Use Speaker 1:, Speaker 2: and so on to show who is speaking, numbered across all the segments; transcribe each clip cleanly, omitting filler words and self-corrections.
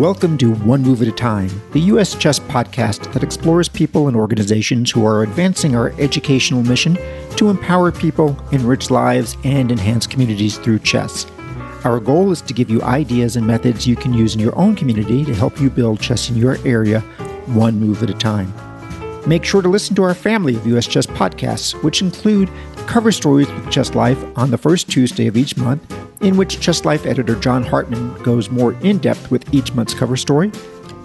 Speaker 1: Welcome to One Move at a Time, the U.S. Chess podcast that explores people and organizations who are advancing our educational mission to empower people, enrich lives, and enhance communities through chess. Our goal is to give you ideas and methods you can use in your own community to help you build chess in your area, one move at a time. Make sure to listen to our family of U.S. Chess podcasts, which include cover stories with Chess Life on the first Tuesday of each month, in which Chess Life editor John Hartman goes more in-depth with each month's cover story,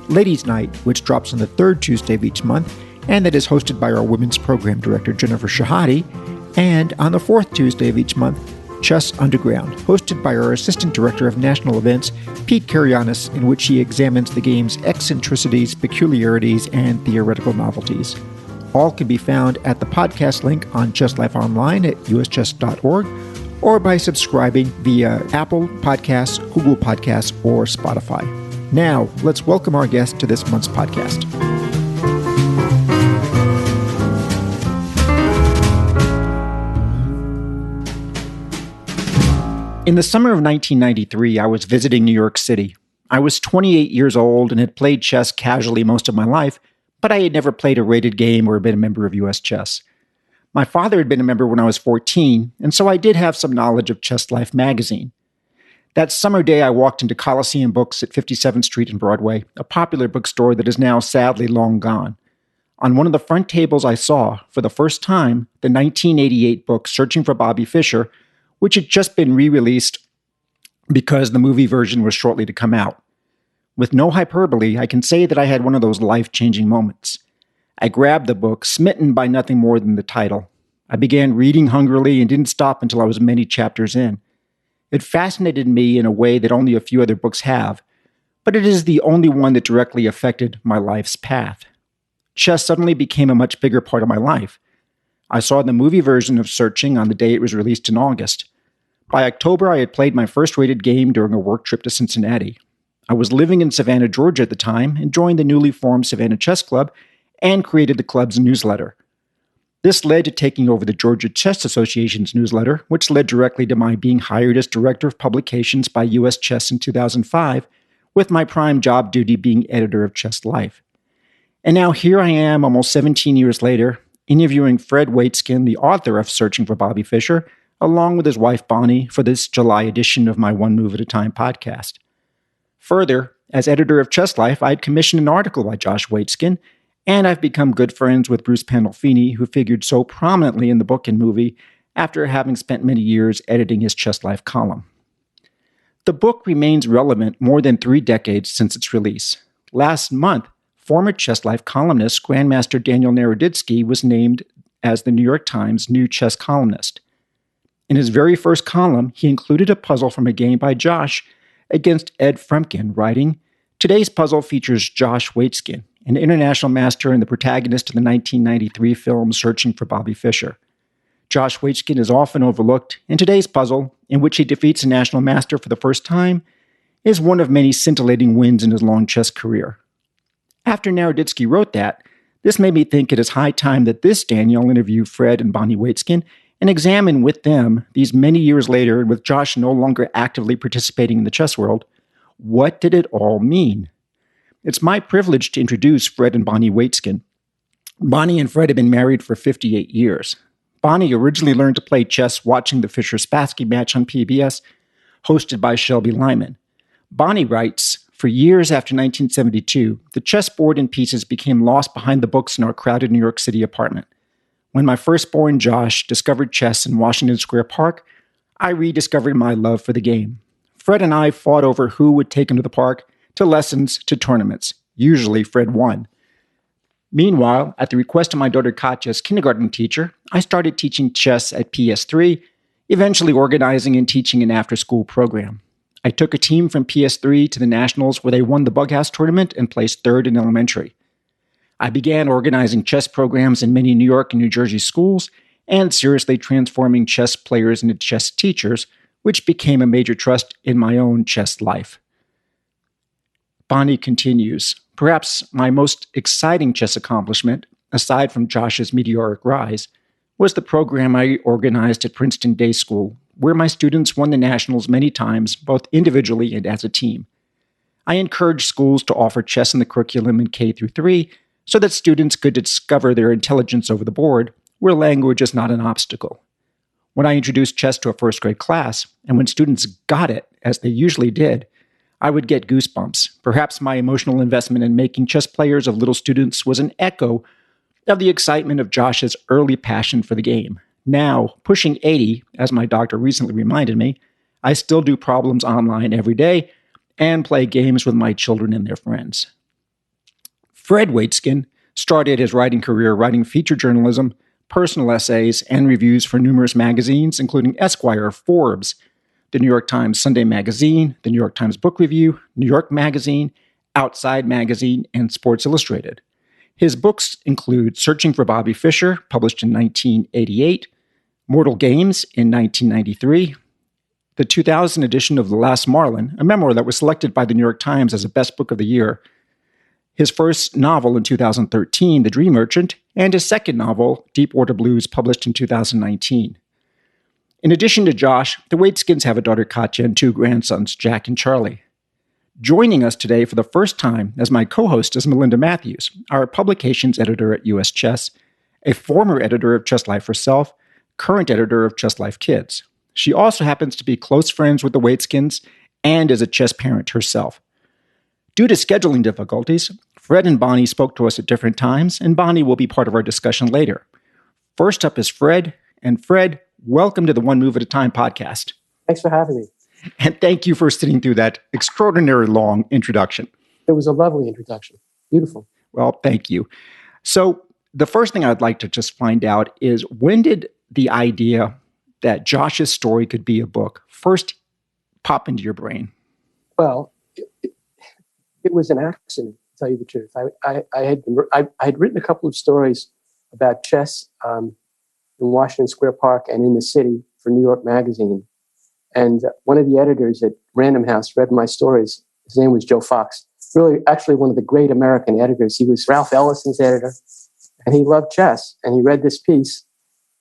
Speaker 1: Ladies' Night, which drops on the third Tuesday of each month, and that is hosted by our women's program director Jennifer Shahadi, and on the fourth Tuesday of each month, Chess Underground, hosted by our assistant director of national events, Pete Karianis, in which he examines the game's eccentricities, peculiarities, and theoretical novelties. All can be found at the podcast link on Chess Life Online at uschess.org, or by subscribing via Apple Podcasts, Google Podcasts, or Spotify. Now, let's welcome our guest to this month's podcast. In the summer of 1993, I was visiting New York City. I was 28 years old and had played chess casually most of my life, but I had never played a rated game or been a member of U.S. Chess. My father had been a member when I was 14, and so I did have some knowledge of Chess Life magazine. That summer day, I walked into Coliseum Books at 57th Street and Broadway, a popular bookstore that is now sadly long gone. On one of the front tables, I saw, for the first time, the 1988 book Searching for Bobby Fischer, which had just been re-released because the movie version was shortly to come out. With no hyperbole, I can say that I had one of those life-changing moments. I grabbed the book, smitten by nothing more than the title. I began reading hungrily and didn't stop until I was many chapters in. It fascinated me in a way that only a few other books have, but it is the only one that directly affected my life's path. Chess suddenly became a much bigger part of my life. I saw the movie version of Searching on the day it was released in August. By October, I had played my first rated game during a work trip to Cincinnati. I was living in Savannah, Georgia at the time, and joined the newly formed Savannah Chess Club and created the club's newsletter. This led to taking over the Georgia Chess Association's newsletter, which led directly to my being hired as Director of Publications by U.S. Chess in 2005, with my prime job duty being editor of Chess Life. And now here I am, almost 17 years later, interviewing Fred Waitskin, the author of Searching for Bobby Fischer, along with his wife Bonnie, for this July edition of my One Move at a Time podcast. Further, as editor of Chess Life, I'd commissioned an article by Josh Waitskin, and I've become good friends with Bruce Pandolfini, who figured so prominently in the book and movie after having spent many years editing his Chess Life column. The book remains relevant more than 3 decades since its release. Last month, former Chess Life columnist Grandmaster Daniel Naroditsky was named as the New York Times new chess columnist. In his very first column, he included a puzzle from a game by Josh against Ed Fremkin, writing, "Today's puzzle features Josh Waitskin, an international master and the protagonist of the 1993 film Searching for Bobby Fischer. Josh Waitskin is often overlooked, and today's puzzle, in which he defeats a national master for the first time, is one of many scintillating wins in his long chess career." After Naroditsky wrote that, this made me think it is high time that this Daniel interview Fred and Bonnie Waitzkin and examine with them, these many years later, with Josh no longer actively participating in the chess world, what did it all mean? It's my privilege to introduce Fred and Bonnie Waitzkin. Bonnie and Fred have been married for 58 years. Bonnie originally learned to play chess watching the Fischer-Spassky match on PBS, hosted by Shelby Lyman. Bonnie writes, "For years after 1972, the chessboard and pieces became lost behind the books in our crowded New York City apartment. When my firstborn Josh discovered chess in Washington Square Park, I rediscovered my love for the game. Fred and I fought over who would take him to the park, to lessons, to tournaments. Usually Fred won. Meanwhile, at the request of my daughter Katya's kindergarten teacher, I started teaching chess at PS3, eventually organizing and teaching an after-school program. I took a team from PS3 to the Nationals where they won the Bughouse tournament and placed third in elementary. I began organizing chess programs in many New York and New Jersey schools and seriously transforming chess players into chess teachers, which became a major trust in my own chess life." Bonnie continues, "Perhaps my most exciting chess accomplishment, aside from Josh's meteoric rise, was the program I organized at Princeton Day School, where my students won the Nationals many times, both individually and as a team. I encouraged schools to offer chess in the curriculum in K through 3 so that students could discover their intelligence over the board, where language is not an obstacle. When I introduced chess to a first grade class, and when students got it, as they usually did, I would get goosebumps. Perhaps my emotional investment in making chess players of little students was an echo of the excitement of Josh's early passion for the game. Now, pushing 80, as my doctor recently reminded me, I still do problems online every day and play games with my children and their friends. Fred Waitskin started his writing career writing feature journalism, personal essays, and reviews for numerous magazines, including Esquire, Forbes, the New York Times Sunday Magazine, the New York Times Book Review, New York Magazine, Outside Magazine, and Sports Illustrated. His books include Searching for Bobby Fischer, published in 1988, Mortal Games in 1993, the 2000 edition of The Last Marlin, a memoir that was selected by the New York Times as a best book of the year, his first novel in 2013, The Dream Merchant, and his second novel, Deepwater Blues, published in 2019. In addition to Josh, the Waitskins have a daughter, Katya, and 2 grandsons, Jack and Charlie. Joining us today for the first time as my co-host is Melinda Matthews, our publications editor at US Chess, a former editor of Chess Life herself, current editor of Chess Life Kids. She also happens to be close friends with the Waitskins and is a chess parent herself. Due to scheduling difficulties, Fred and Bonnie spoke to us at different times, and Bonnie will be part of our discussion later. First up is Fred, and Fred, welcome to the One Move at a Time podcast.
Speaker 2: Thanks for having me.
Speaker 1: And thank you for sitting through that extraordinarily long introduction.
Speaker 2: It was a lovely introduction. Beautiful.
Speaker 1: Well, thank you. So the first thing I'd like to just find out is, when did the idea that Josh's story could be a book first pop into your brain?
Speaker 2: Well, it was an accident, to tell you the truth. I had written a couple of stories about chess in Washington Square Park and in the city for New York Magazine. And one of the editors at Random House read my stories. His name was Joe Fox. Really, actually one of the great American editors. He was Ralph Ellison's editor, and he loved chess. And he read this piece,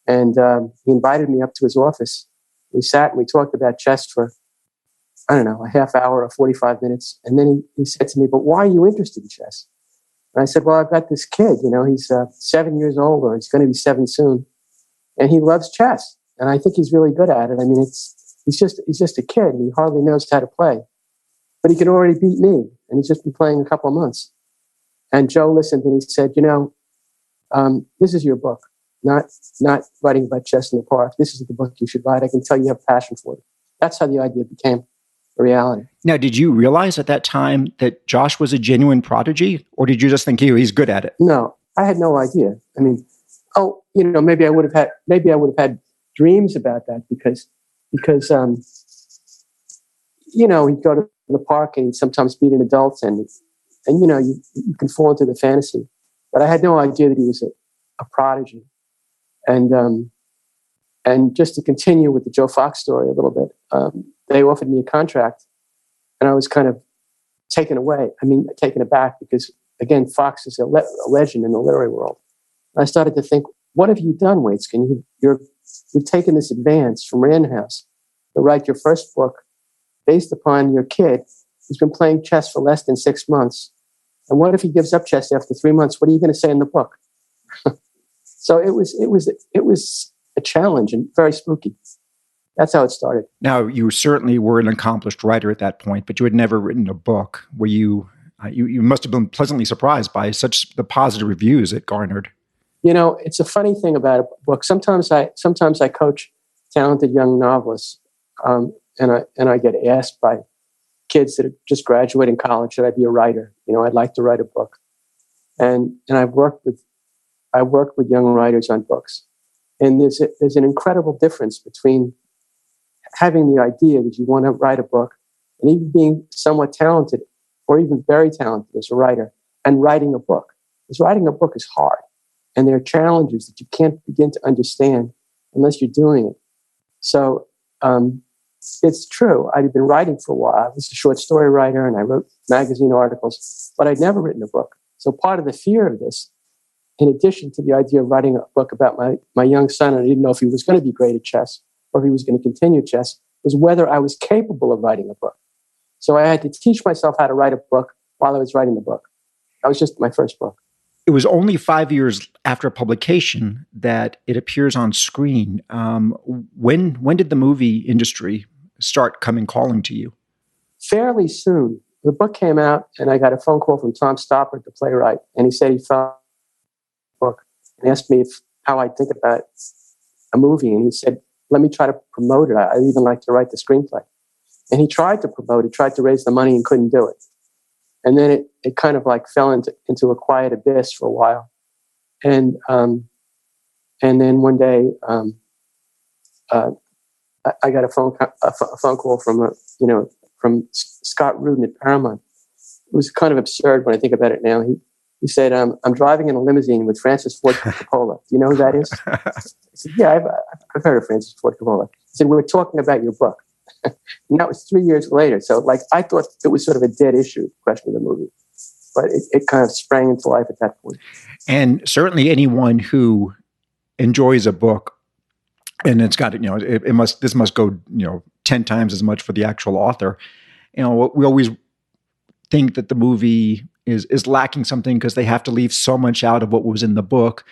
Speaker 2: and he invited me up to his office. We sat and we talked about chess for, I don't know, a half hour or 45 minutes. And then he said to me, "But why are you interested in chess?" And I said, "Well, I've got this kid, he's 7 years old, or he's going to be 7 soon. And he loves chess. And I think he's really good at it. I mean, he's just a kid, and he hardly knows how to play. But he can already beat me, and he's just been playing a couple of months." And Joe listened, and he said, "This is your book, not writing about chess in the park. This is the book you should write. I can tell you have passion for it." That's how the idea became a reality.
Speaker 1: Now, did you realize at that time that Josh was a genuine prodigy, or did you just think he's good at it?
Speaker 2: No, I had no idea. I mean, maybe I would have had dreams about that because he'd go to the park and he'd sometimes beat an adult, and you can fall into the fantasy. But I had no idea that he was a prodigy. And just to continue with the Joe Fox story a little bit, they offered me a contract, and I was kind of taken aback because, again, Fox is a legend in the literary world. And I started to think, what have you done, Waitskin? You've taken this advance from Random House to write your first book based upon your kid who's been playing chess for less than 6 months. And what if he gives up chess after 3 months? What are you going to say in the book? So it was a challenge and very spooky. That's how it started. Now,
Speaker 1: you certainly were an accomplished writer at that point, but you had never written a book. Were you must have been pleasantly surprised by the positive reviews it garnered.
Speaker 2: It's a funny thing about a book. Sometimes I coach talented young novelists, and I get asked by kids that are just graduating college, should I be a writer? I'd like to write a book. And I've worked with young writers on books. And there's an incredible difference between having the idea that you want to write a book and even being somewhat talented or even very talented as a writer and writing a book. Because writing a book is hard. And there are challenges that you can't begin to understand unless you're doing it. So it's true. I'd been writing for a while. I was a short story writer and I wrote magazine articles, but I'd never written a book. So part of the fear of this, in addition to the idea of writing a book about my young son, and I didn't know if he was going to be great at chess or if he was going to continue chess, was whether I was capable of writing a book. So I had to teach myself how to write a book while I was writing the book. That was just my first book.
Speaker 1: It was only 5 years after publication that it appears on screen. When did the movie industry start coming calling to you?
Speaker 2: Fairly soon. The book came out, and I got a phone call from Tom Stoppard, the playwright, and he said he found the book and asked me how I'd think about a movie. And he said, let me try to promote it. I'd even like to write the screenplay. And he tried to promote it, tried to raise the money and couldn't do it. And then it kind of like fell into a quiet abyss for a while. And then one day, I got a phone call from Scott Rudin at Paramount. It was kind of absurd when I think about it now. He said, I'm driving in a limousine with Francis Ford Coppola. Do you know who that is? I said, yeah, I've heard of Francis Ford Coppola. He said, we were talking about your book. And that was 3 years later. So like, I thought it was sort of a dead issue, the question of the movie. But it kind of sprang into life at that point.
Speaker 1: And certainly anyone who enjoys a book, and it's got, this must go, 10 times as much for the actual author. We always think that the movie is lacking something because they have to leave so much out of what was in the book.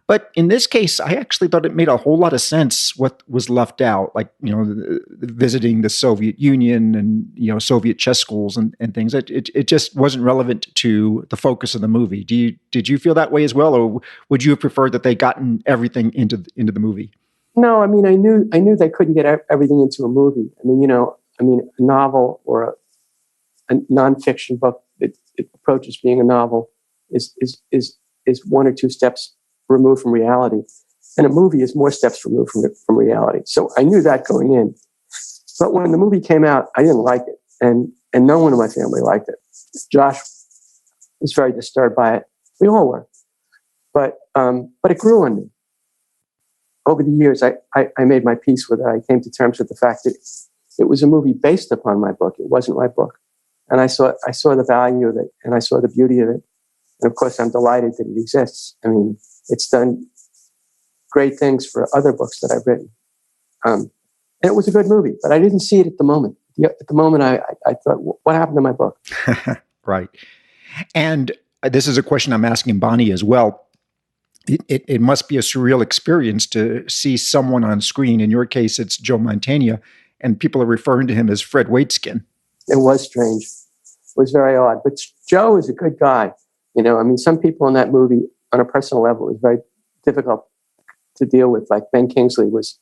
Speaker 1: But in this case, I actually thought it made a whole lot of sense what was left out, like, visiting the Soviet Union and, Soviet chess schools and things. It just wasn't relevant to the focus of the movie. Did you feel that way as well? Or would you have preferred that they gotten everything into the movie?
Speaker 2: No, I mean, I knew they couldn't get everything into a movie. I mean, a novel or a nonfiction book that approaches being a novel is one or two steps removed from reality, and a movie is more steps removed from reality. So I knew that going in. But when the movie came out, I didn't like it, and no one in my family liked it. Josh was very disturbed by it. We all were, but it grew on me. Over the years, I made my peace with it. I came to terms with the fact that it was a movie based upon my book. It wasn't my book. And I saw the value of it, and I saw the beauty of it. And of course, I'm delighted that it exists. I mean, it's done great things for other books that I've written. And it was a good movie, but I didn't see it at the moment. At the moment, I thought, what happened to my book?
Speaker 1: Right. And this is a question I'm asking Bonnie as well. It must be a surreal experience to see someone on screen. In your case, it's Joe Mantegna, and people are referring to him as Fred Waitskin.
Speaker 2: It was strange. It was very odd. But Joe is a good guy. Some people in that movie, on a personal level, it was very difficult to deal with. Like Ben Kingsley was,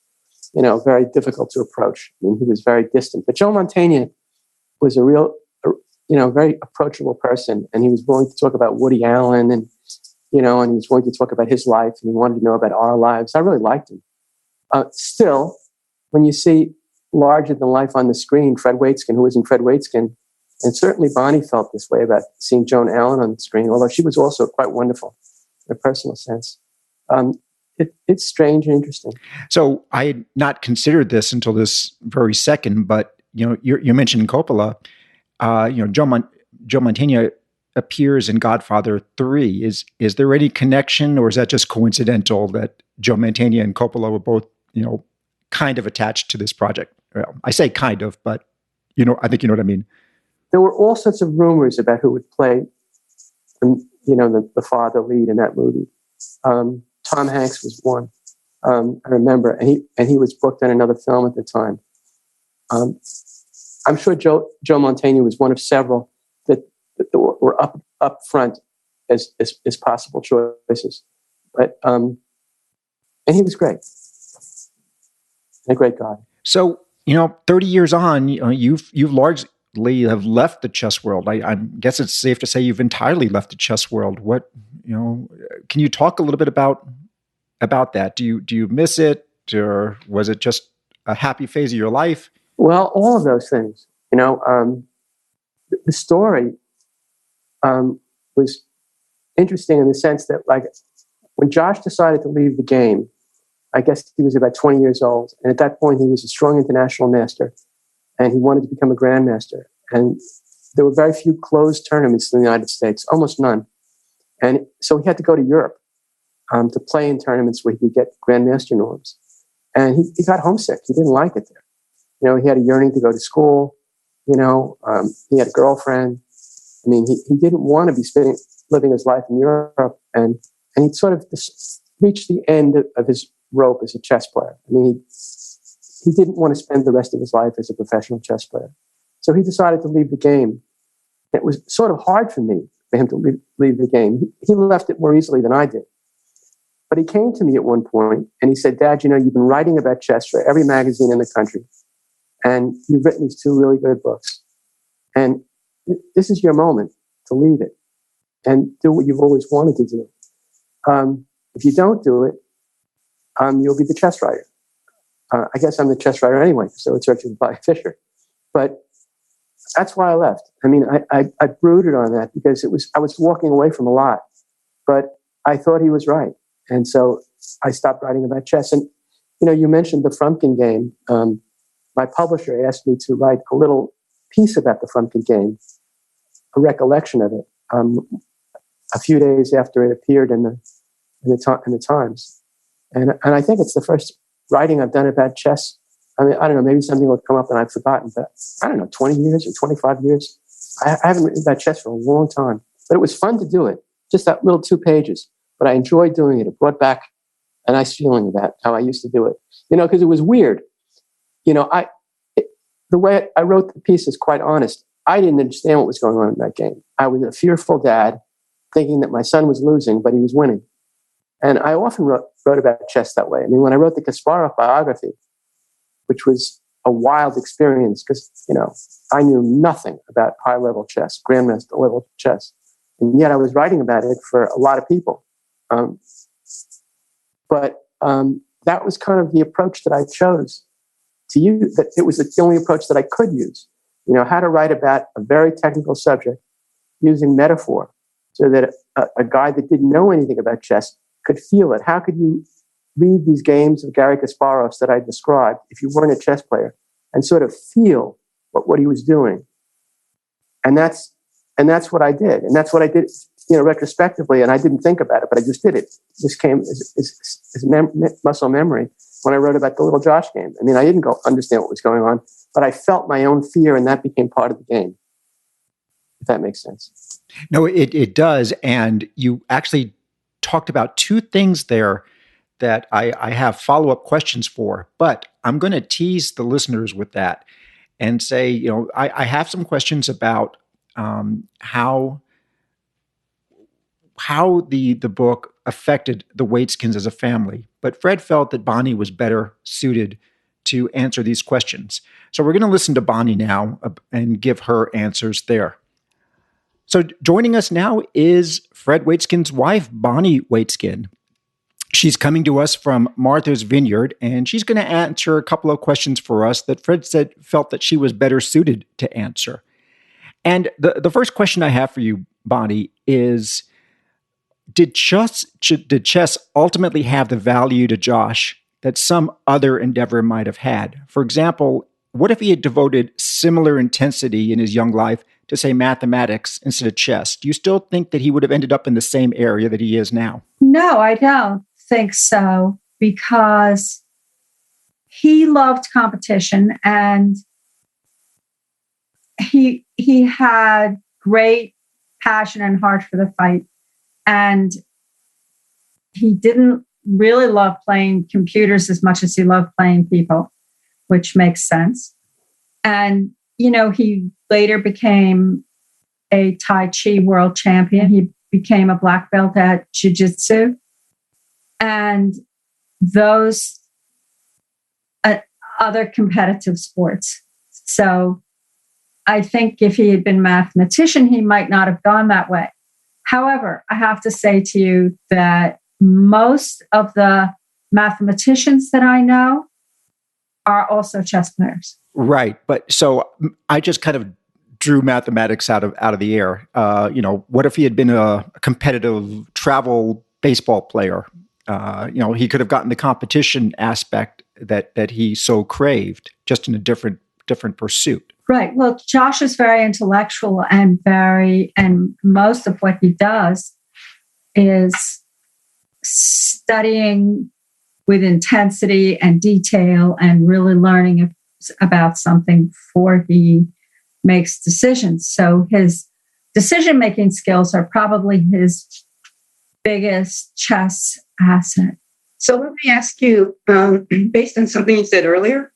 Speaker 2: very difficult to approach. I mean, he was very distant. But Joe Mantegna was a real, very approachable person. And he was willing to talk about Woody Allen and he was willing to talk about his life, and he wanted to know about our lives. I really liked him. Still, when you see larger than life on the screen, Fred Waitzkin, who isn't Fred Waitzkin, and certainly Bonnie felt this way about seeing Joan Allen on the screen, although she was also quite wonderful in a personal sense. It's strange and interesting.
Speaker 1: So I had not considered this until this very second, but you mentioned Coppola. Joe Mantegna appears in Godfather 3. Is there any connection, or is that just coincidental that Joe Mantegna and Coppola were both, kind of attached to this project? Well, I say kind of, but I think you know what I mean.
Speaker 2: There were all sorts of rumors about who would play, the father lead in that movie. Tom Hanks was one. I remember, and he was booked on another film at the time. I'm sure Joe Mantegna was one of several that were up front as possible choices, but and he was great, a great guy.
Speaker 1: So 30 years on, you've largely have left the chess world. I guess it's safe to say you've entirely left the chess world. What can you talk a little bit about that? Do you miss it, or was it just a happy phase of your life?
Speaker 2: Well, all of those things. The story was interesting in the sense that, like, when Josh decided to leave the game, I guess he was about 20 years old. And at that point, he was a strong international master, and he wanted to become a grandmaster. And there were very few closed tournaments in the United States, almost none. And so he had to go to Europe to play in tournaments where he could get grandmaster norms. And he got homesick. He didn't like it there. He had a yearning to go to school. He had a girlfriend. I mean, he didn't want to be living his life in Europe, and he sort of reached the end of his rope as a chess player. I mean, he didn't want to spend the rest of his life as a professional chess player. So he decided to leave the game. It was sort of hard for him to leave the game. He left it more easily than I did. But he came to me at one point and he said, "Dad, you've been writing about chess for every magazine in the country. And you've written these 2 really good books. And this is your moment to leave it and do what you've always wanted to do. If you don't do it, you'll be the chess writer." I guess I'm the chess writer anyway, so it's Searching for Bobby Fischer. But that's why I left. I mean, I brooded on that because I was walking away from a lot, but I thought he was right. And so I stopped writing about chess. And, you mentioned the Frumpkin game. My publisher asked me to write a little piece about the Frumpkin game, a recollection of it, a few days after it appeared in the Times. And I think it's the first writing I've done about chess. I mean, I don't know, maybe something will come up and I've forgotten, but I don't know, 20 years or 25 years. I haven't written about chess for a long time, but it was fun to do it. Just that little 2 pages, but I enjoyed doing it. It brought back a nice feeling about how I used to do it, because it was weird. The way I wrote the piece is quite honest. I didn't understand what was going on in that game. I was a fearful dad thinking that my son was losing, but he was winning. And I often wrote about chess that way. I mean, when I wrote the Kasparov biography, which was a wild experience because, I knew nothing about high-level chess, grandmaster-level chess. And yet I was writing about it for a lot of people. But that was kind of the approach that I chose to use. That it was the only approach that I could use. How to write about a very technical subject using metaphor so that a guy that didn't know anything about chess could feel it. How could you read these games of Garry Kasparov's that I described if you weren't a chess player and sort of feel what he was doing? And that's what I did. And that's what I did, retrospectively. And I didn't think about it, but I just did it. It just came as muscle memory when I wrote about the little Josh game. I mean, I didn't understand what was going on, but I felt my own fear, and that became part of the game. If that makes sense.
Speaker 1: No, it does. And you actually talked about 2 things there that I have follow-up questions for, but I'm going to tease the listeners with that and say, I have some questions about how the book affected the Waitskins as a family. But Fred felt that Bonnie was better suited to answer these questions. So we're going to listen to Bonnie now and give her answers there. So joining us now is Fred Waitskin's wife, Bonnie Waitzkin. She's coming to us from Martha's Vineyard, and she's going to answer a couple of questions for us that Fred felt that she was better suited to answer. And the first question I have for you, Bonnie, is, did chess ultimately have the value to Josh that some other endeavor might have had? For example, what if he had devoted similar intensity in his young life to, say, mathematics instead of chess? Do you still think that he would have ended up in the same area that he is now?
Speaker 3: No, I don't think so, because he loved competition and he had great passion and heart for the fight. And he didn't really love playing computers as much as he loved playing people, which makes sense. And, he later became a Tai Chi world champion. He became a black belt at Jiu-Jitsu. And those other competitive sports. So I think if he had been a mathematician, he might not have gone that way. However, I have to say to you that most of the mathematicians that I know are also chess players.
Speaker 1: Right. But so I just kind of drew mathematics out of the air. What if he had been a competitive travel baseball player? He could have gotten the competition aspect that he so craved, just in a different pursuit.
Speaker 3: Right. Well, Josh is very intellectual and most of what he does is studying with intensity and detail and really learning about something before he makes decisions. So his decision-making skills are probably his biggest chess asset.
Speaker 4: So let me ask you, based on something you said earlier,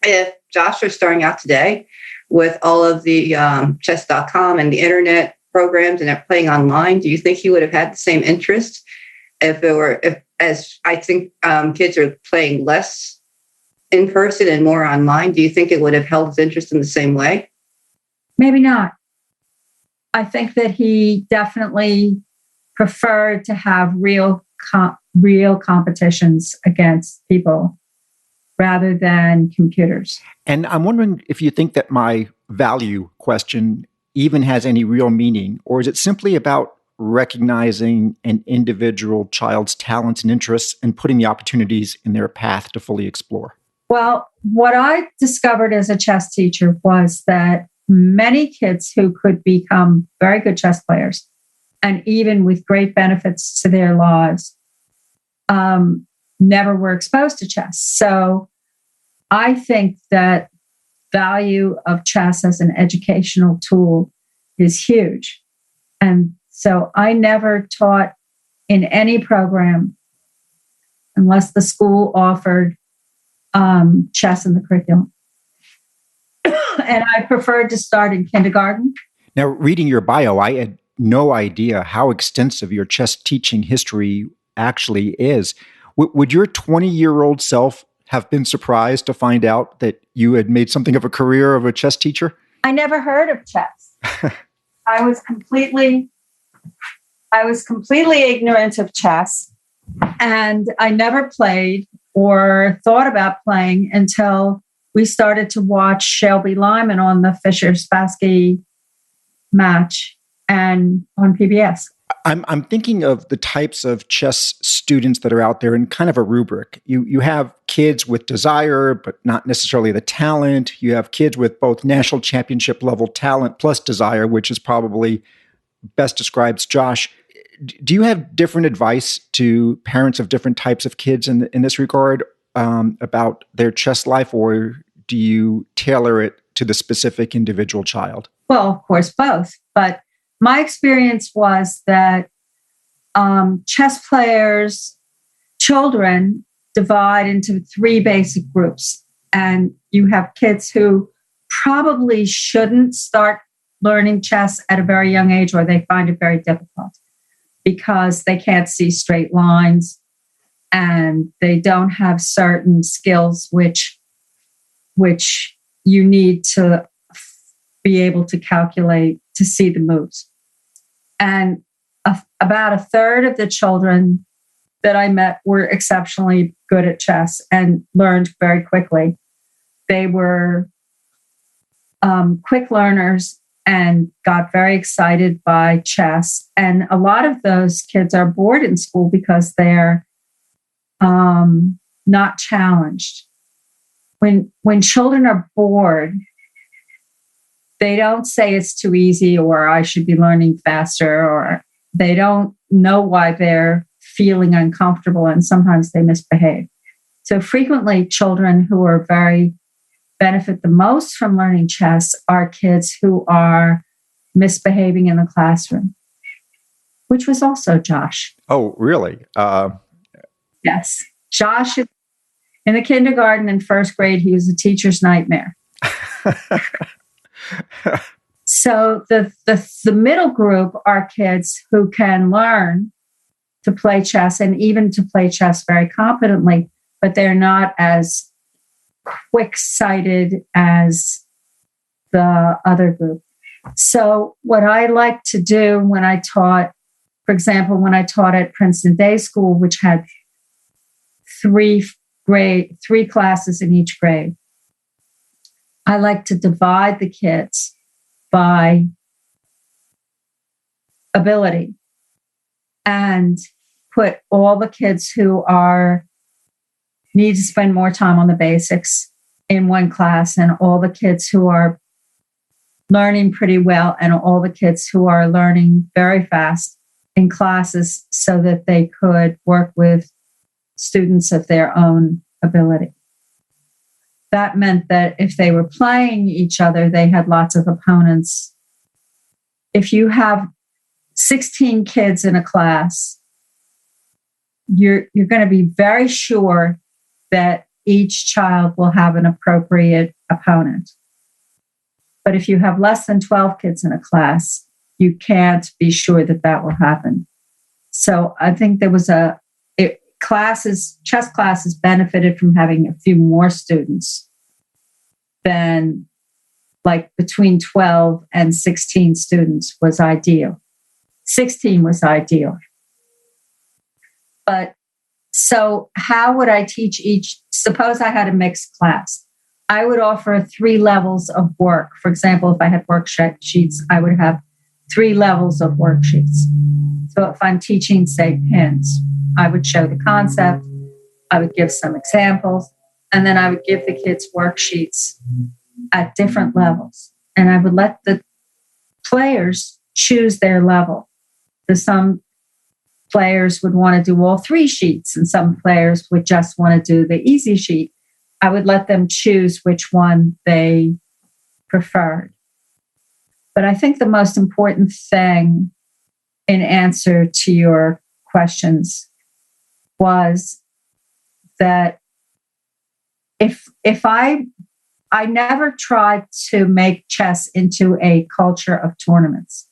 Speaker 4: if Josh was starting out today with all of the chess.com and the internet programs and they're playing online, do you think he would have had the same interest as I think kids are playing less in person and more online? Do you think it would have held his interest in the same way?
Speaker 3: Maybe not. I think that he definitely preferred to have real competitions against people rather than computers.
Speaker 1: And I'm wondering if you think that my value question even has any real meaning, or is it simply about recognizing an individual child's talents and interests and putting the opportunities in their path to fully explore?
Speaker 3: Well, what I discovered as a chess teacher was that many kids who could become very good chess players, and even with great benefits to their lives, never were exposed to chess. So I think that value of chess as an educational tool is huge. And so I never taught in any program unless the school offered chess in the curriculum. And I preferred to start in kindergarten.
Speaker 1: Now, reading your bio, I had no idea how extensive your chess teaching history actually is. Would your 20-year-old self have been surprised to find out that you had made something of a career of a chess teacher?
Speaker 3: I never heard of chess. I was completely ignorant of chess, and I never played or thought about playing until we started to watch Shelby Lyman on the Fischer-Spassky match and on PBS.
Speaker 1: I'm thinking of the types of chess students that are out there in kind of a rubric. You have kids with desire, but not necessarily the talent. You have kids with both national championship level talent plus desire, which is probably best describes Josh. Do you have different advice to parents of different types of kids in this regard about their chess life, or do you tailor it to the specific individual child?
Speaker 3: Well, of course, both. But my experience was that chess players, children, divide into three basic groups. And you have kids who probably shouldn't start learning chess at a very young age, or they find it very difficult because they can't see straight lines and they don't have certain skills which you need to be able to calculate to see the moves. And about a third of the children that I met were exceptionally good at chess and learned very quickly. They were quick learners and got very excited by chess. And a lot of those kids are bored in school because they're not challenged. When children are bored, they don't say it's too easy or I should be learning faster, or they don't know why they're feeling uncomfortable, and sometimes they misbehave. So frequently children who are benefit the most from learning chess are kids who are misbehaving in the classroom, which was also Josh.
Speaker 1: Oh, really?
Speaker 3: Yes. Josh, in the kindergarten and first grade, he was a teacher's nightmare. So the middle group are kids who can learn to play chess and even to play chess very competently, but they're not as quick-sighted as the other group. So what I like to do when I taught, for example, when I taught at Princeton Day School, which had three classes in each grade, I like to divide the kids by ability and put all the kids who need to spend more time on the basics in one class, and all the kids who are learning pretty well, and all the kids who are learning very fast in classes so that they could work with students of their own ability. that meant that if they were playing each other, they had lots of opponents. If you have 16 kids in a class, you're going to be very sure that each child will have an appropriate opponent. But if you have less than 12 kids in a class, you can't be sure that that will happen. So I think there was chess classes benefited from having a few more students than like between 12 and 16 students was ideal. 16 was ideal. But so how would I teach each? Suppose I had a mixed class. I would offer 3 levels of work. For example, if I had worksheets, I would have 3 levels of worksheets. So if I'm teaching, say, pins, I would show the concept, I would give some examples, and then I would give the kids worksheets at different levels. And I would let the players choose their level. So some players would want to do all 3 sheets, and some players would just want to do the easy sheet. I would let them choose which one they preferred. But I think the most important thing in answer to your questions was that if I never tried to make chess into a culture of tournaments.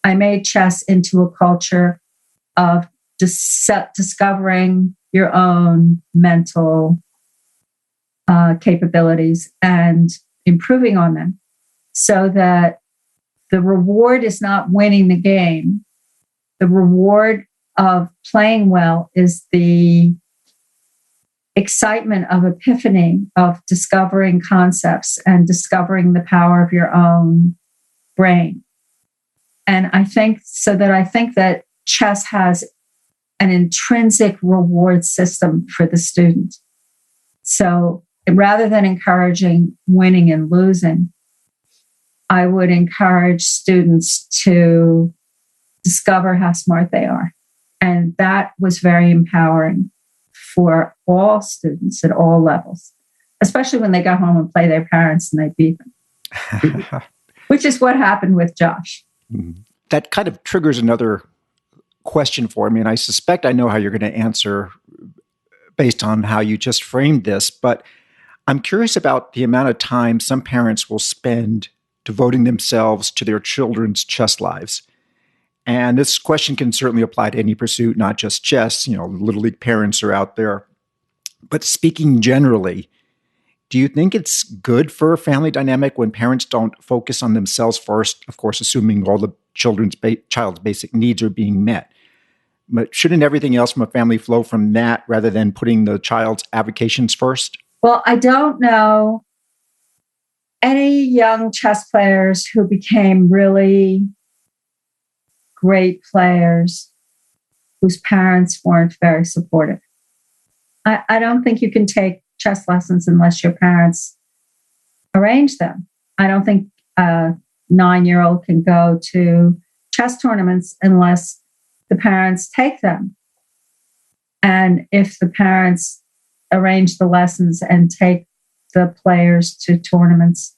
Speaker 3: I made chess into a culture of discovering your own mental capabilities and improving on them, so that the reward is not winning the game. The reward of playing well is the excitement of epiphany, of discovering concepts and discovering the power of your own brain. And I think that chess has an intrinsic reward system for the student. So rather than encouraging winning and losing, I would encourage students to discover how smart they are. And that was very empowering for all students at all levels, especially when they go home and play their parents and they beat them, which is what happened with Josh.
Speaker 1: That kind of triggers another question for me, and I suspect I know how you're going to answer based on how you just framed this, but I'm curious about the amount of time some parents will spend devoting themselves to their children's chess lives. And this question can certainly apply to any pursuit, not just chess. You know, Little League parents are out there. But speaking generally, do you think it's good for a family dynamic when parents don't focus on themselves first, of course, assuming all the child's basic needs are being met? But shouldn't everything else from a family flow from that rather than putting the child's avocations first?
Speaker 3: Well, I don't know any young chess players who became really great players whose parents weren't very supportive. I don't think you can take chess lessons unless your parents arrange them. I don't think a 9-year-old can go to chess tournaments unless the parents take them. And if the parents arrange the lessons and take the players to tournaments,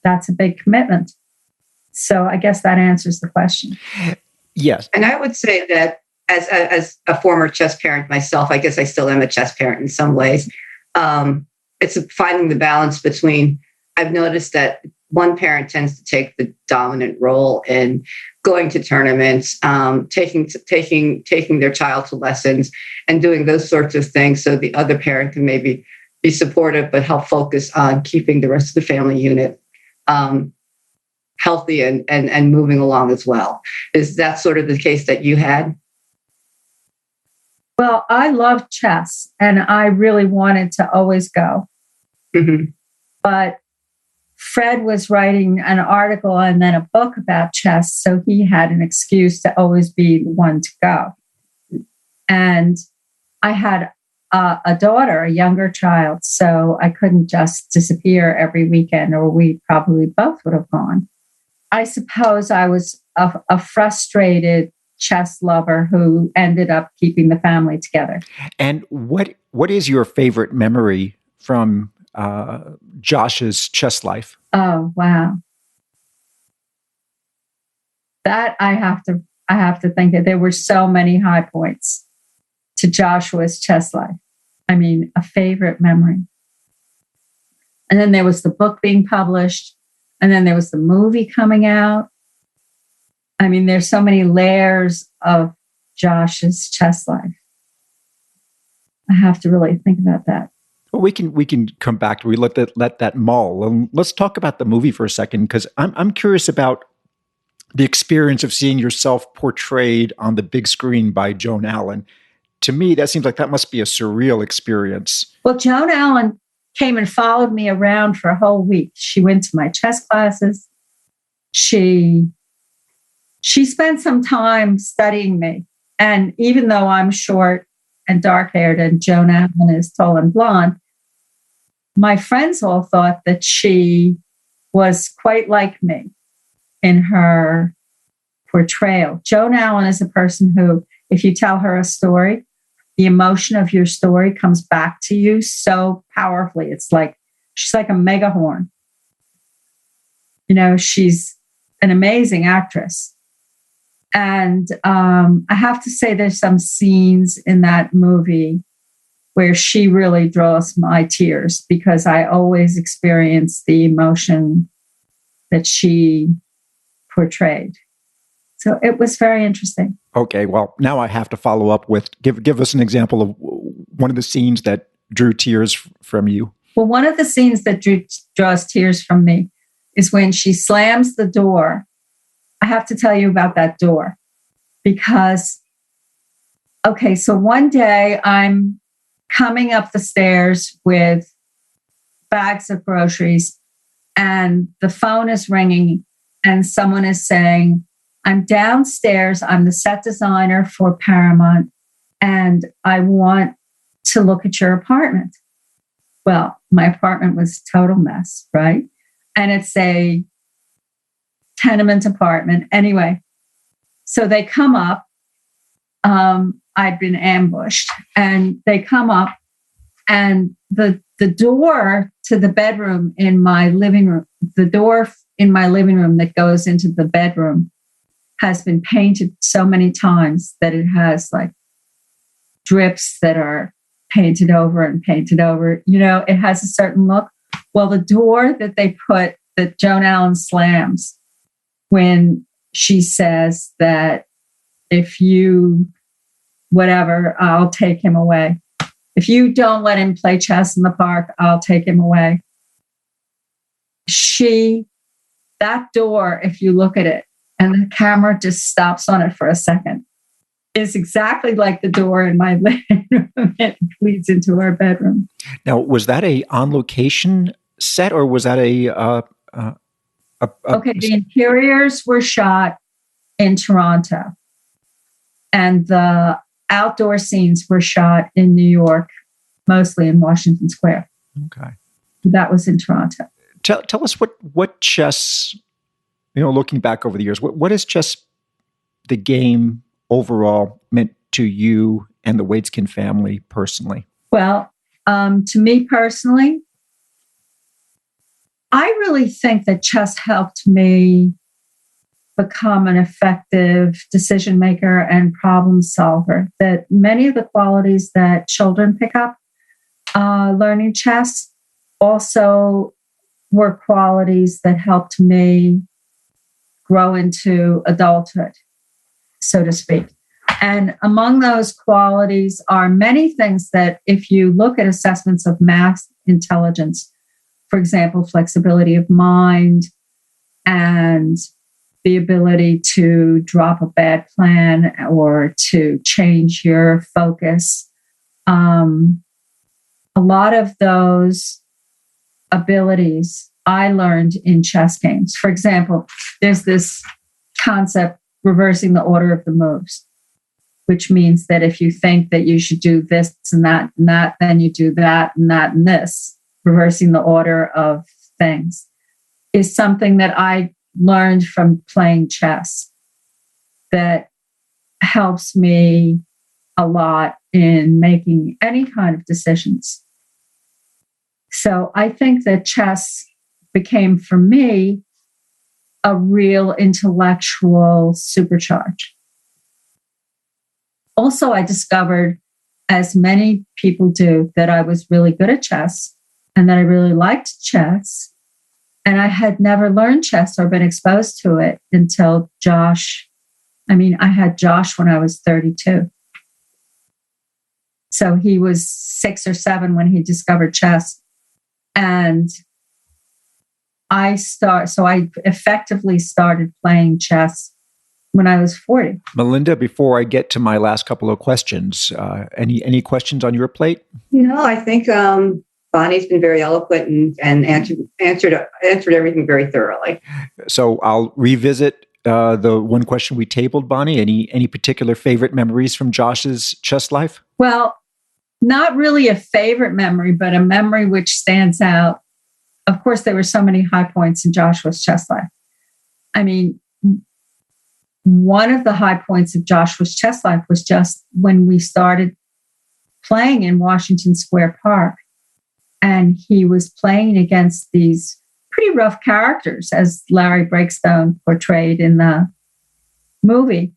Speaker 3: that's a big commitment. So I guess that answers the question.
Speaker 1: Yes.
Speaker 4: And I would say that as a former chess parent myself, I guess I still am a chess parent in some ways. It's finding the balance between, I've noticed that one parent tends to take the dominant role in going to tournaments, taking their child to lessons and doing those sorts of things. So the other parent can maybe be supportive, but help focus on keeping the rest of the family unit healthy and moving along as well. Is that sort of the case that you had?
Speaker 3: Well, I loved chess and I really wanted to always go.
Speaker 4: Mm-hmm.
Speaker 3: But Fred was writing an article and then a book about chess, so he had an excuse to always be the one to go. And I had a daughter, a younger child, so I couldn't just disappear every weekend, or we probably both would have gone. I suppose I was a frustrated chess lover who ended up keeping the family together.
Speaker 1: And what is your favorite memory from Josh's chess life?
Speaker 3: Oh, wow. That I have to think that there were so many high points to Joshua's chess life. I mean, a favorite memory. And then there was the book being published, and then there was the movie coming out. I mean, there's so many layers of Josh's chess life. I have to really think about that.
Speaker 1: Well, we can come back to let that mull. Let's talk about the movie for a second, because I'm curious about the experience of seeing yourself portrayed on the big screen by Joan Allen. To me, that seems like that must be a surreal experience.
Speaker 3: Well, Joan Allen came and followed me around for a whole week. She went to my chess classes. She spent some time studying me. And even though I'm short and dark-haired and Joan Allen is tall and blonde, my friends all thought that she was quite like me in her portrayal. Joan Allen is a person who, if you tell her a story, the emotion of your story comes back to you so powerfully. It's like she's like a megahorn. You know, she's an amazing actress. And I have to say there's some scenes in that movie where she really draws my tears, because I always experience the emotion that she portrayed. So it was very interesting.
Speaker 1: Okay, well, now I have to follow up with, give us an example of one of the scenes that drew tears from you.
Speaker 3: Well, one of the scenes that draws tears from me is when she slams the door. I have to tell you about that door because, okay, so one day I'm coming up the stairs with bags of groceries and the phone is ringing and someone is saying, I'm downstairs. I'm the set designer for Paramount, and I want to look at your apartment. Well, my apartment was a total mess, right? And it's a tenement apartment. Anyway, so they come up. I'd been ambushed, and they come up, and the door to the bedroom in my living room, the door in my living room that goes into the bedroom, has been painted so many times that it has like drips that are painted over and painted over. You know, it has a certain look. Well, the door that they put, that Joan Allen slams when she says that if you, whatever, I'll take him away. If you don't let him play chess in the park, I'll take him away. That door, if you look at it, and the camera just stops on it for a second, is exactly like the door in my living room. It leads into our bedroom.
Speaker 1: Now, was that a on-location set, or was that
Speaker 3: Okay, the interiors were shot in Toronto, and the outdoor scenes were shot in New York, mostly in Washington Square.
Speaker 1: Okay.
Speaker 3: That was in Toronto.
Speaker 1: Tell us what chess, looking back over the years, what has chess, the game overall, meant to you and the Waitzkin family personally?
Speaker 3: Well, to me personally, I really think that chess helped me become an effective decision maker and problem solver. That many of the qualities that children pick up learning chess also were qualities that helped me grow into adulthood, so to speak. And among those qualities are many things that, if you look at assessments of math intelligence, for example, flexibility of mind and the ability to drop a bad plan or to change your focus, a lot of those abilities I learned in chess games. For example, there's this concept, reversing the order of the moves, which means that if you think that you should do this and that, then you do that and that and this. Reversing the order of things is something that I learned from playing chess that helps me a lot in making any kind of decisions. So I think that chess became for me a real intellectual supercharge. Also, I discovered, as many people do, that I was really good at chess and that I really liked chess. And I had never learned chess or been exposed to it until Josh. I mean, I had Josh when I was 32. So he was 6 or 7 when he discovered chess. And I effectively started playing chess when I was 40.
Speaker 1: Melinda, before I get to my last couple of questions, any questions on your plate?
Speaker 4: I think Bonnie's been very eloquent and answered everything very thoroughly.
Speaker 1: So I'll revisit the one question we tabled, Bonnie. Any particular favorite memories from Josh's chess life?
Speaker 3: Well, not really a favorite memory, but a memory which stands out. Of course, there were so many high points in Joshua's chess life. I mean, one of the high points of Joshua's chess life was just when we started playing in Washington Square Park. And he was playing against these pretty rough characters, as Larry Breakstone portrayed in the movie.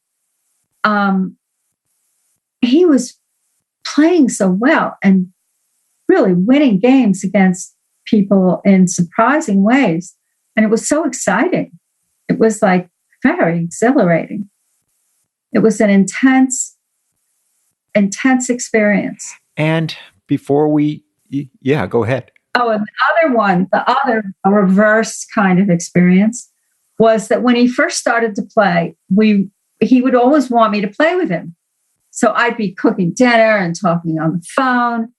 Speaker 3: He was playing so well and really winning games against people in surprising ways. And it was so exciting. It was like very exhilarating. It was an intense experience.
Speaker 1: And before go ahead.
Speaker 3: Oh, and the other reverse kind of experience was that when he first started to play, he would always want me to play with him. So I'd be cooking dinner and talking on the phone,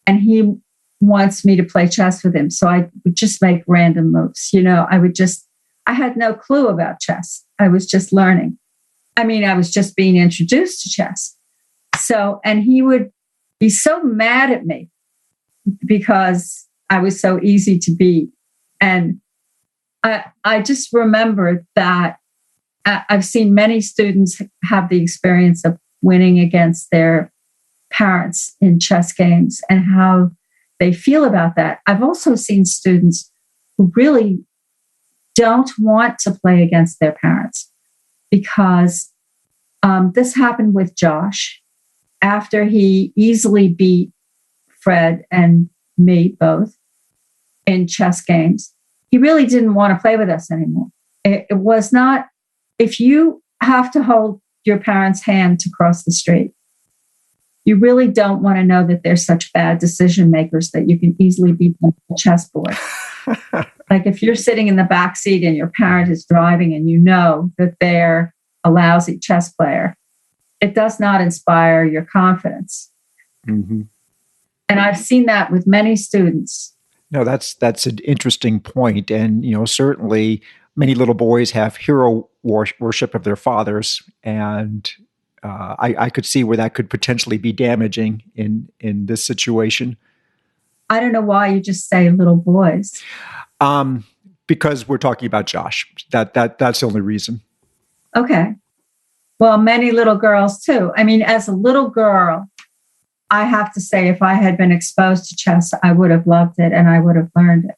Speaker 3: and he wants me to play chess with him. So I would just make random moves. I had no clue about chess. I was just learning. I mean, I was just being introduced to chess. So, and he would be so mad at me because I was so easy to beat. And I just remember that I've seen many students have the experience of winning against their parents in chess games and how they feel about that. I've also seen students who really don't want to play against their parents because this happened with Josh after he easily beat Fred and me both in chess games. He really didn't want to play with us anymore. It was not, if you have to hold your parents' hand to cross the street, you really don't want to know that they're such bad decision makers that you can easily beat them on the chessboard. Like if you're sitting in the back seat and your parent is driving and you know that they're a lousy chess player, it does not inspire your confidence.
Speaker 1: Mm-hmm. And
Speaker 3: I've seen that with many students.
Speaker 1: No, that's an interesting point. And, certainly many little boys have hero worship of their fathers. And I could see where that could potentially be damaging in this situation.
Speaker 3: I don't know why you just say little boys.
Speaker 1: Because we're talking about Josh. That's the only reason.
Speaker 3: Okay. Well, many little girls too. I mean, as a little girl, I have to say, if I had been exposed to chess, I would have loved it and I would have learned it.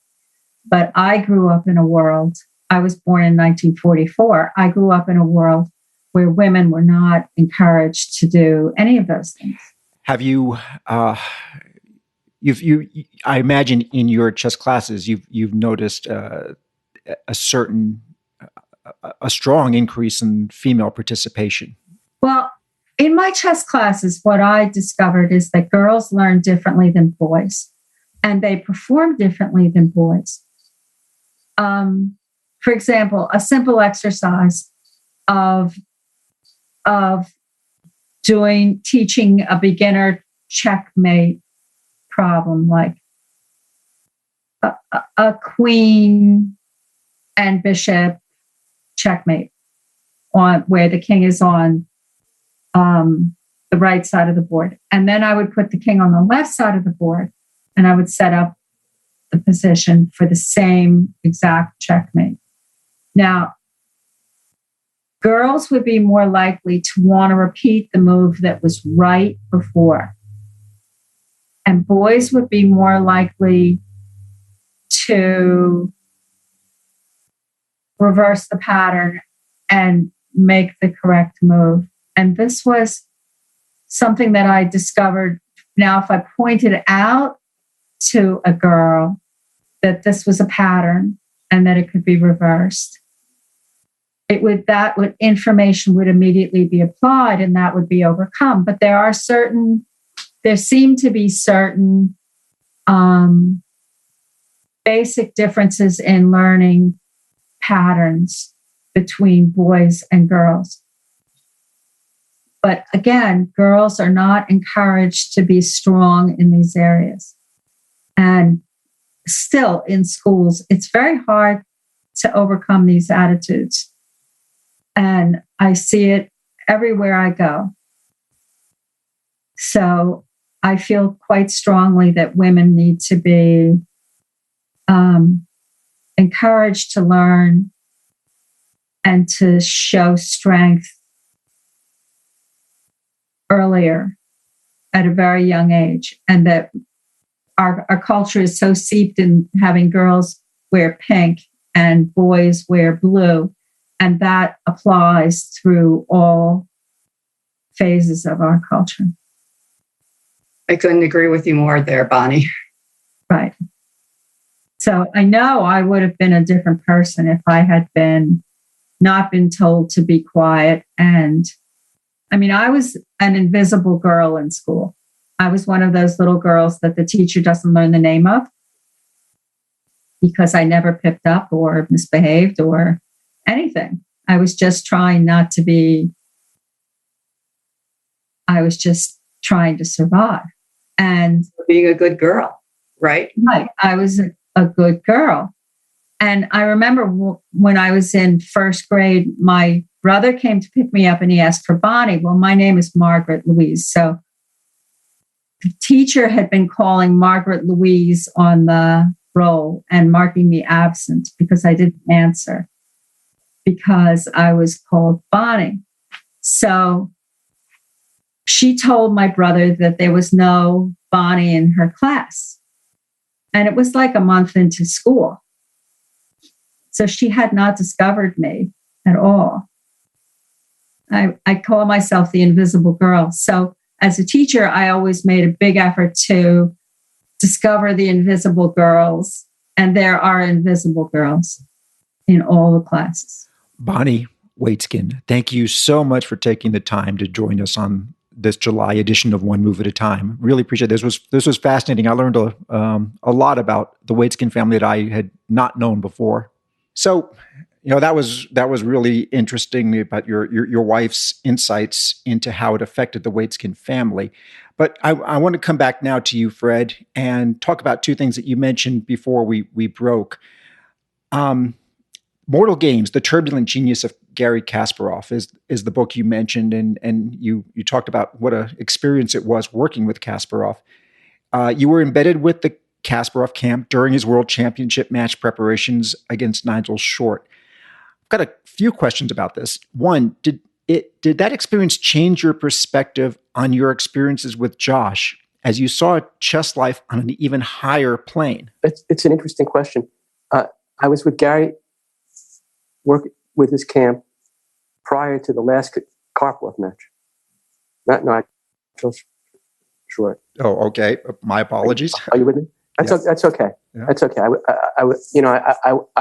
Speaker 3: But I grew up in a world, I was born in 1944. I grew up in a world where women were not encouraged to do any of those things.
Speaker 1: Have you, I imagine in your chess classes, you've noticed a strong increase in female participation.
Speaker 3: Well, in my chess classes, what I discovered is that girls learn differently than boys, and they perform differently than boys. For example, a simple exercise of teaching a beginner checkmate problem, like a queen and bishop checkmate on where the king is on the right side of the board. And then I would put the king on the left side of the board and I would set up the position for the same exact checkmate. Now, girls would be more likely to want to repeat the move that was right before. And boys would be more likely to reverse the pattern and make the correct move. And this was something that I discovered. Now, if I pointed out to a girl that this was a pattern and that it could be reversed, information would immediately be applied and that would be overcome. But there seem to be certain basic differences in learning patterns between boys and girls. But again, girls are not encouraged to be strong in these areas. And still in schools, it's very hard to overcome these attitudes. And I see it everywhere I go. So I feel quite strongly that women need to be encouraged to learn and to show strength earlier at a very young age. And that our culture is so seeped in having girls wear pink and boys wear blue. And that applies through all phases of our culture.
Speaker 4: I couldn't agree with you more there, Bonnie.
Speaker 3: Right. So I know I would have been a different person if I had not been told to be quiet. And I mean, I was an invisible girl in school. I was one of those little girls that the teacher doesn't learn the name of because I never picked up or misbehaved or anything. I was just trying to survive. And
Speaker 4: being a good girl, right?
Speaker 3: Right. I was a good girl. And I remember when I was in first grade, my brother came to pick me up and he asked for Bonnie. Well, my name is Margaret Louise. So the teacher had been calling Margaret Louise on the roll and marking me absent because I didn't answer because I was called Bonnie. So she told my brother that there was no Bonnie in her class. And it was like a month into school. So she had not discovered me at all. I call myself the invisible girl. So as a teacher, I always made a big effort to discover the invisible girls. And there are invisible girls in all the classes.
Speaker 1: Bonnie Waitzkin, thank you so much for taking the time to join us on this July edition of One Move at a Time. Really appreciate it. This was fascinating. I learned a lot about the Waitskin family that I had not known before. So, that was really interesting about your wife's insights into how it affected the Waitskin family. But I want to come back now to you, Fred, and talk about two things that you mentioned before we broke. Mortal Games: The Turbulent Genius of Garry Kasparov is the book you mentioned, and you talked about what an experience it was working with Kasparov. You were embedded with the Kasparov camp during his World Championship match preparations against Nigel Short. I've got a few questions about this. One, did that experience change your perspective on your experiences with Josh as you saw chess life on an even higher plane?
Speaker 2: It's an interesting question. I was with Garry, working with his camp prior to the last Karpov match. Not Nigel Short.
Speaker 1: Oh, okay. My apologies.
Speaker 2: Are you with me? That's okay.
Speaker 1: Yeah.
Speaker 2: That's okay. I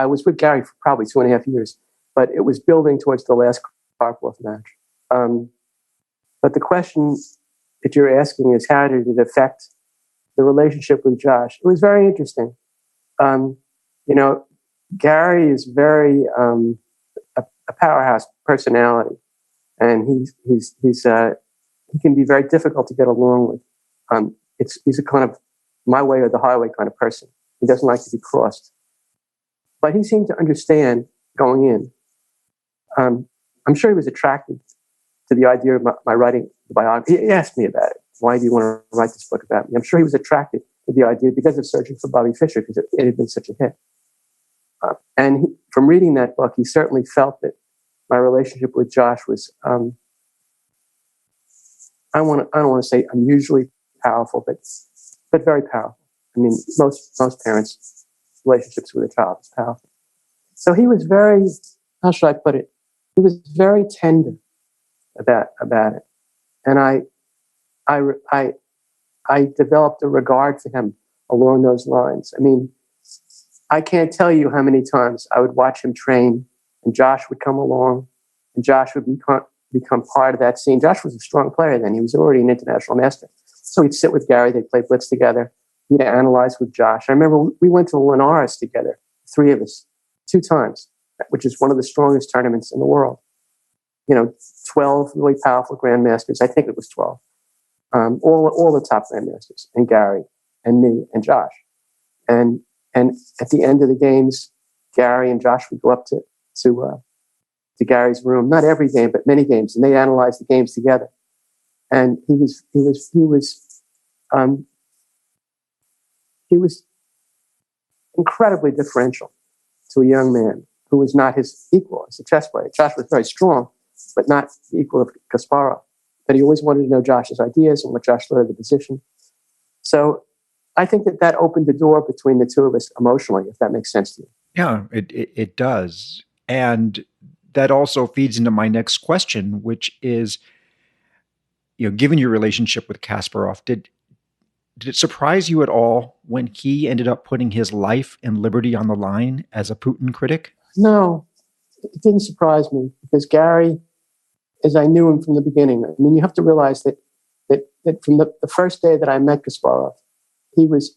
Speaker 2: was with Garry for probably 2.5 years, but it was building towards the last Karpov match. But the question that you're asking is, how did it affect the relationship with Josh? It was very interesting. Garry is very a powerhouse personality, and he can be very difficult to get along with. He's a kind of my way or the highway kind of person. He doesn't like to be crossed, but he seemed to understand going in. I'm sure he was attracted to the idea of my writing the biography. He asked me about it. Why do you want to write this book about me? I'm sure he was attracted to the idea because of Searching for Bobby Fischer, because it had been such a hit. From reading that book, he certainly felt that my relationship with Josh was, I don't want to say unusually powerful, but very powerful. I mean, most parents relationships with a child is powerful. So he was very, how should I put it? He was very tender about it. And I developed a regard for him along those lines. I mean, I can't tell you how many times I would watch him train, and Josh would come along, and Josh would become part of that scene. Josh was a strong player then. He was already an international master. So he'd sit with Gary. They'd play blitz together. He'd analyze with Josh. I remember we went to Linares together, three of us, 2 times, which is one of the strongest tournaments in the world. 12 really powerful grandmasters. I think it was 12. All the top grandmasters, and Gary and me and Josh. And at the end of the games, Gary and Josh would go up to Gary's room. Not every game, but many games, and they analyzed the games together. And he was incredibly differential to a young man who was not his equal as a chess player. Josh was very strong, but not the equal of Kasparov. But he always wanted to know Josh's ideas and what Josh thought of the position. So I think that opened the door between the two of us emotionally, if that makes sense to you.
Speaker 1: Yeah, it does. And that also feeds into my next question, which is, given your relationship with Kasparov, did it surprise you at all when he ended up putting his life and liberty on the line as a Putin critic?
Speaker 2: No, it didn't surprise me, because Gary, as I knew him from the beginning, I mean, you have to realize that from the first day that I met Kasparov, he was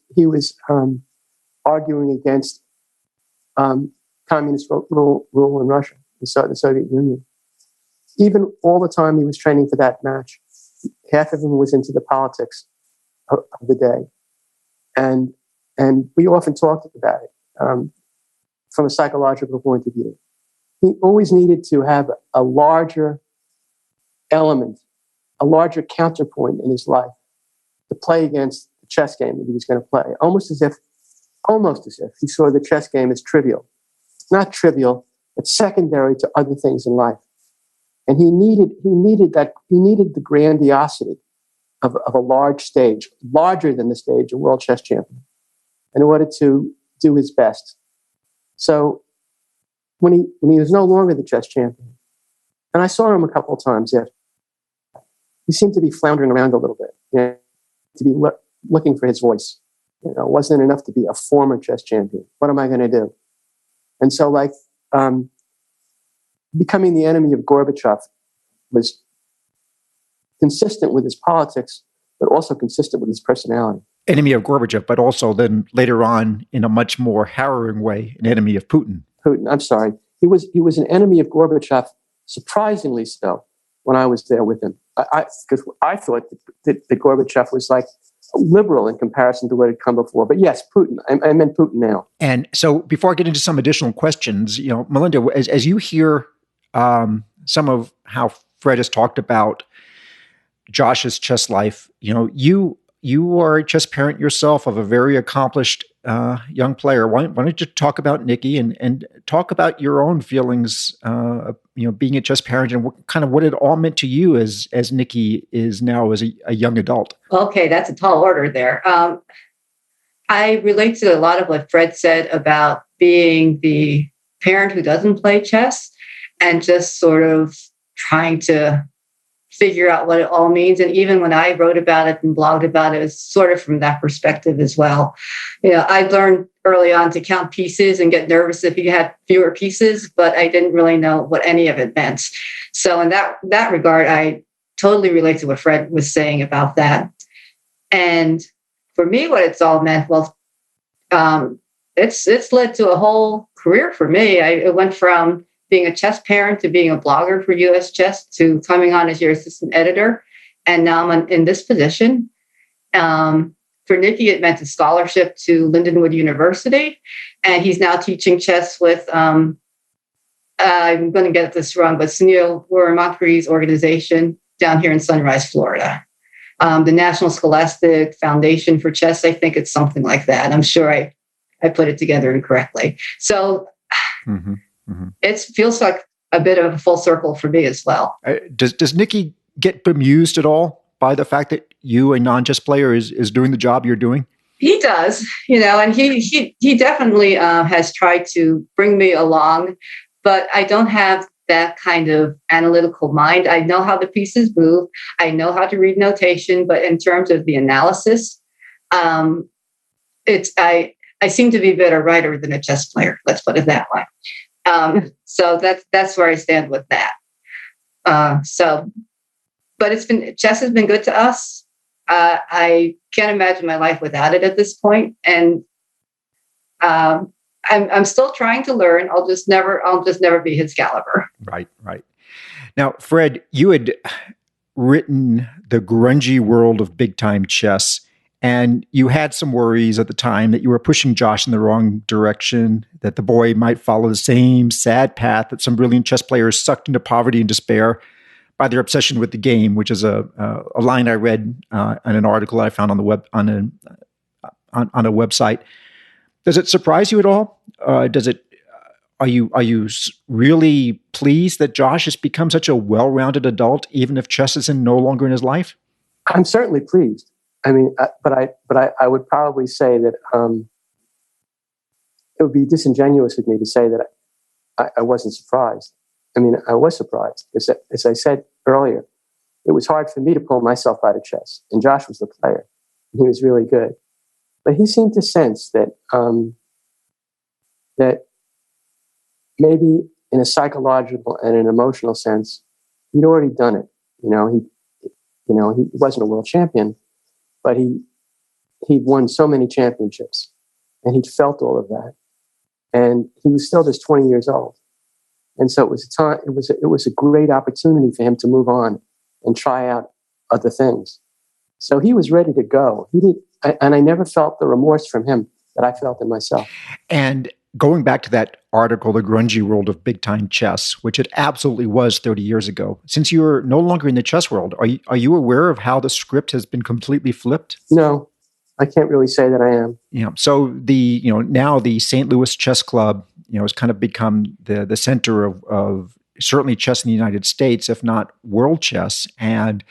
Speaker 2: arguing against communist rule in Russia, the Soviet Union. Even all the time he was training for that match, half of him was into the politics of the day, and we often talked about it from a psychological point of view. He always needed to have a larger element, a larger counterpoint in his life to play against the chess game that he was going to play, almost as if he saw the chess game as trivial. Not trivial, but secondary to other things in life. And he needed the grandiosity of a large stage, larger than the stage of world chess champion, in order to do his best. So when he was no longer the chess champion, and I saw him a couple of times after, he seemed to be floundering around a little bit, to be looking for his voice. It wasn't enough to be a former chess champion. What am I going to do? And so, becoming the enemy of Gorbachev was consistent with his politics, but also consistent with his personality.
Speaker 1: Enemy of Gorbachev, but also then later on, in a much more harrowing way, an enemy of Putin.
Speaker 2: I'm sorry. He was an enemy of Gorbachev, surprisingly so, when I was there with him. Because I thought that Gorbachev was like liberal in comparison to what had come before. But yes, Putin. I meant Putin now.
Speaker 1: And so before I get into some additional questions, Melinda, as you hear some of how Fred has talked about Josh's chess life, you are a chess parent yourself of a very accomplished young player. Why don't you talk about Nikki and talk about your own feelings, being a chess parent, and what it all meant to you as Nikki is now as a young adult.
Speaker 4: Okay, that's a tall order there. I relate to a lot of what Fred said about being the parent who doesn't play chess and just sort of trying to figure out what it all means. And even when I wrote about it and blogged about it, it was sort of from that perspective as well. I learned early on to count pieces and get nervous if you had fewer pieces, but I didn't really know what any of it meant. So in that regard, I totally relate to what Fred was saying about that. And for me, what it's all meant, it's led to a whole career for me. It went from being a chess parent to being a blogger for US Chess to coming on as your assistant editor. And now I'm in this position. For Nikki, it meant a scholarship to Lindenwood University. And he's now teaching chess with, I'm going to get this wrong, but Sunil Waramakri's organization down here in Sunrise, Florida. The National Scholastic Foundation for Chess, I think it's something like that. I'm sure I put it together incorrectly. So it feels like a bit of a full circle for me as well.
Speaker 1: Does Nikki get bemused at all by the fact that you, a non-chess player, is doing the job you're doing?
Speaker 4: He does, and he definitely has tried to bring me along, but I don't have that kind of analytical mind. I know how the pieces move. I know how to read notation, but in terms of the analysis, I seem to be a better writer than a chess player. Let's put it that way. So that's where I stand with that. But chess has been good to us. I can't imagine my life without it at this point, and I'm still trying to learn. I'll just never be his caliber.
Speaker 1: Right. Now, Fred, you had written The Grungy World of Big Time Chess, and you had some worries at the time that you were pushing Josh in the wrong direction, that the boy might follow the same sad path that some brilliant chess players sucked into poverty and despair by their obsession with the game, which is a line I read in an article I found on the web on a website. Does it surprise you at all? Are you really pleased that Josh has become such a well-rounded adult, even if chess is no longer in his life?
Speaker 2: I'm certainly pleased. I mean, but I would probably say that it would be disingenuous of me to say that I wasn't surprised. I mean, I was surprised. As I said earlier, it was hard for me to pull myself out of chess, and Josh was the player. He was really good. But he seemed to sense that that maybe in a psychological and an emotional sense, he'd already done it. He wasn't a world champion, but he'd won so many championships, and he'd felt all of that. And he was still just 20 years old. And so it was a great opportunity for him to move on and try out other things. So he was ready to go. And I never felt the remorse from him that I felt in myself.
Speaker 1: And going back to that article, The Grungy World of Big Time Chess, which it absolutely was 30 years ago, since you're no longer in the chess world, are you aware of how the script has been completely flipped?
Speaker 2: No, I can't really say that I am.
Speaker 1: Yeah. So now the St. Louis Chess Club, has kind of become the center of certainly chess in the United States, if not world chess. And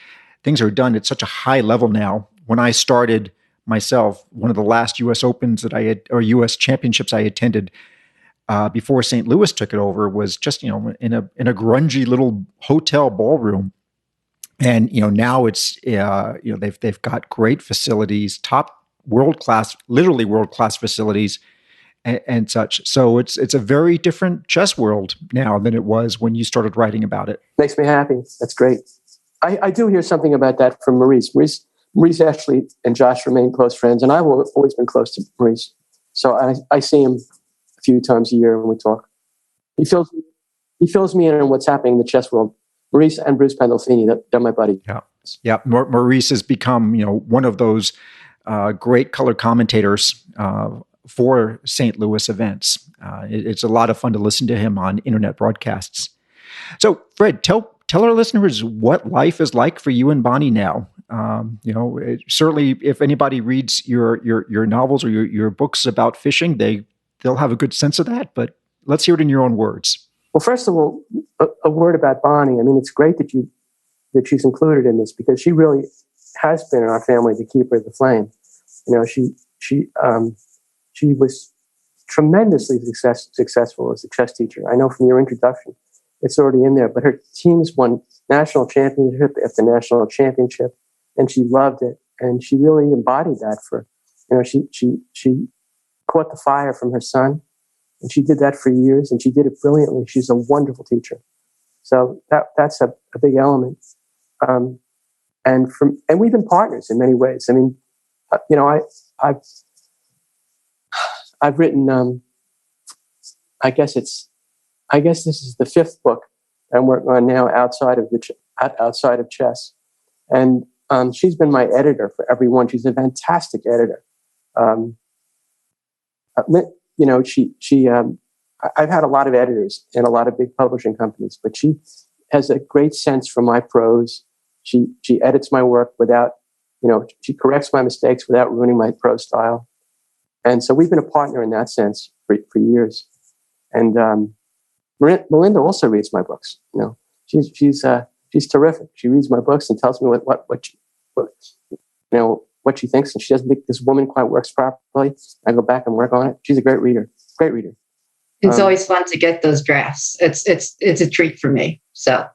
Speaker 1: things are done at such a high level now. When I started myself, one of the last U.S. Opens or U.S. Championships I attended before St. Louis took it over was just in a grungy little hotel ballroom, and now it's they've got great facilities, top literally world class facilities, and such. So it's a very different chess world now than it was when you started writing about it.
Speaker 2: Makes me happy. That's great. I do hear something about that from Maurice. Maurice actually and Josh remain close friends, and I've always been close to Maurice. So I see him a few times a year when we talk. He fills me in on what's happening in the chess world. Maurice and Bruce Pandolfini, they're my buddy.
Speaker 1: Yeah. Maurice has become one of those great color commentators for St. Louis events. It's a lot of fun to listen to him on internet broadcasts. So, Fred, tell our listeners what life is like for you and Bonnie now. Certainly, if anybody reads your novels or your books about fishing, they'll have a good sense of that. But let's hear it in your own words.
Speaker 2: Well, first of all, a word about Bonnie. I mean, it's great that she's included in this, because she really has been in our family the keeper of the flame. She was tremendously successful as a chess teacher. I know from your introduction, it's already in there, but her teams won national championship after national championship, and she loved it. And she really embodied that she caught the fire from her son, and she did that for years, and she did it brilliantly. She's a wonderful teacher. So that's a big element. And we've been partners in many ways. I mean, I've written, I guess this is the fifth book I'm working on now outside of chess. And she's been my editor for every one. She's a fantastic editor. I've had a lot of editors in a lot of big publishing companies, but she has a great sense for my prose. She edits my work without, she corrects my mistakes without ruining my prose style. And so we've been a partner in that sense for years. And Melinda also reads my books. She's terrific. She reads my books and tells me what what she thinks, and she doesn't think this woman quite works properly, I go back and work on it. She's a great reader. Great reader.
Speaker 4: It's always fun to get those drafts. It's a treat for me. So,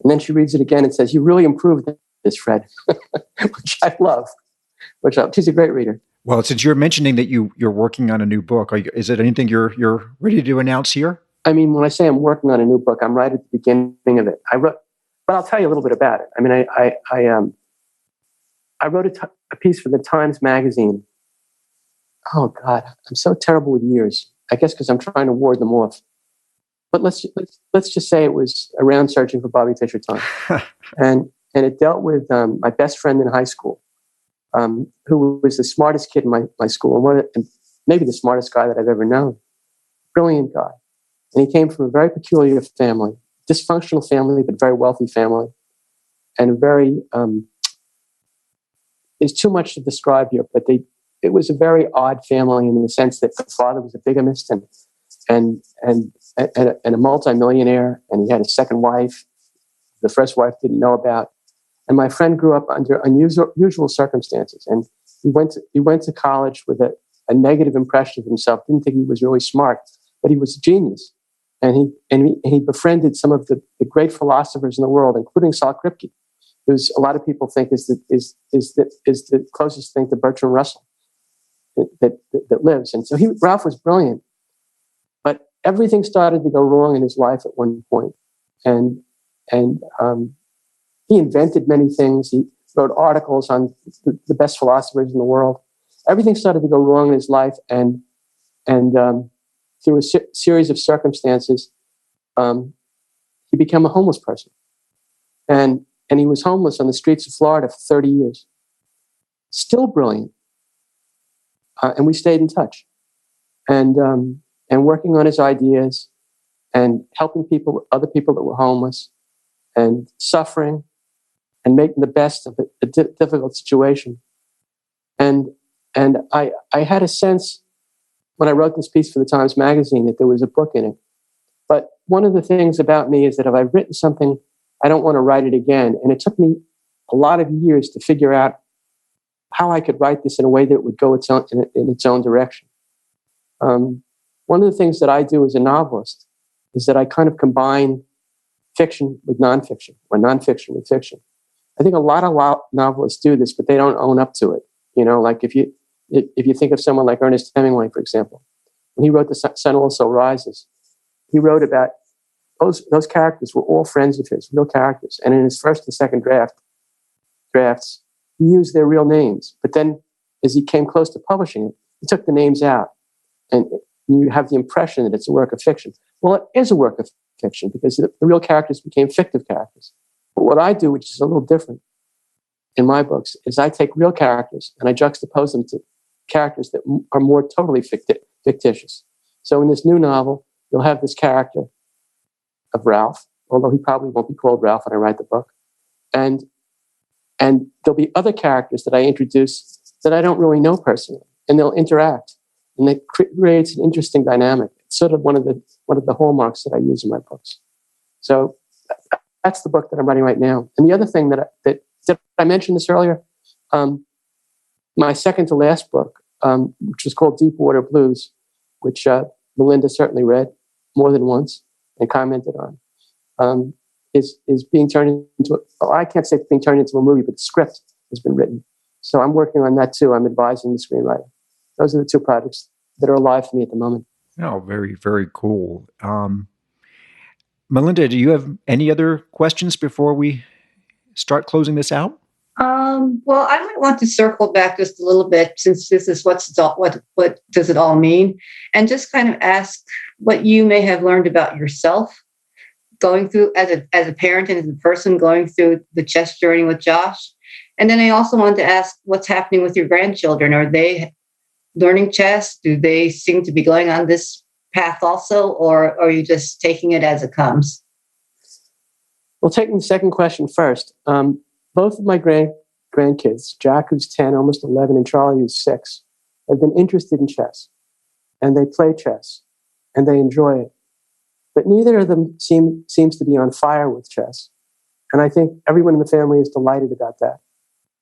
Speaker 2: and then she reads it again and says, "You really improved this, Fred," which I love. She's a great reader.
Speaker 1: Well, since you're mentioning that you're working on a new book, is it anything you're ready to announce here?
Speaker 2: I mean, when I say I'm working on a new book, I'm right at the beginning of it. But I'll tell you a little bit about it. I mean, I wrote a piece for the Times magazine. Oh God, I'm so terrible with years. I guess because I'm trying to ward them off. But let's just say it was around Searching for Bobby Fischer time, and it dealt with my best friend in high school, who was the smartest kid in my school, and maybe the smartest guy that I've ever known. Brilliant guy, and he came from a very peculiar family, dysfunctional family, but very wealthy family, and a very there's too much to describe here, but it was a very odd family in the sense that the father was a bigamist and a multimillionaire, and he had a second wife. The first wife didn't know about, and my friend grew up under unusual circumstances, and he went to college with a negative impression of himself. Didn't think he was really smart, but he was a genius, and he befriended some of the great philosophers in the world, including Saul Kripke, who's a lot of people think is the closest thing to Bertrand Russell that lives. And so Ralph was brilliant, but everything started to go wrong in his life at one point. And he invented many things. He wrote articles on the best philosophers in the world. Everything started to go wrong in his life, and through a series of circumstances, he became a homeless person. And he was homeless on the streets of Florida for 30 years. Still brilliant. And we stayed in touch. And working on his ideas and helping other people that were homeless and suffering and making the best of a difficult situation. And I had a sense when I wrote this piece for the Times magazine that there was a book in it. But one of the things about me is that if I've written something, I don't want to write it again. And it took me a lot of years to figure out how I could write this in a way that it would go in its own direction. One of the things that I do as a novelist is that I kind of combine fiction with nonfiction, or nonfiction with fiction. I think a lot of novelists do this, but they don't own up to it. You know, like if you think of someone like Ernest Hemingway, for example, when he wrote The Sun Also Rises, he wrote about those characters were all friends of his, real characters. And in his first and second drafts, he used their real names. But then as he came close to publishing it, he took the names out. And you have the impression that it's a work of fiction. Well, it is a work of fiction because the real characters became fictive characters. But what I do, which is a little different in my books, is I take real characters and I juxtapose them to characters that are more totally fictitious. So in this new novel, you'll have this character of Ralph, although he probably won't be called Ralph when I write the book. And there'll be other characters that I introduce that I don't really know personally, and they'll interact, and it creates an interesting dynamic. It's sort of one of the hallmarks that I use in my books. So that's the book that I'm writing right now. And the other thing that I mentioned this earlier, my second to last book, which was called Deep Water Blues, which Melinda certainly read more than once and commented on, is being turned into, I can't say it's being turned into a movie, but the script has been written. So I'm working on that too. I'm advising the screenwriter. Those are the two projects that are alive for me at the moment.
Speaker 1: Oh, very, very cool. Melinda, do you have any other questions before we start closing this out?
Speaker 4: Well, I might want to circle back just a little bit, since this is what does it all mean, and just kind of ask what you may have learned about yourself going through as a parent and as a person going through the chess journey with Josh. And then I also wanted to ask what's happening with your grandchildren. Are they learning chess? Do they seem to be going on this path also, or are you just taking it as it comes?
Speaker 2: Well, taking the second question first, both of my grandkids, Jack, who's 10, almost 11, and Charlie, who's 6, have been interested in chess. And they play chess. And they enjoy it. But neither of them seems to be on fire with chess. And I think everyone in the family is delighted about that.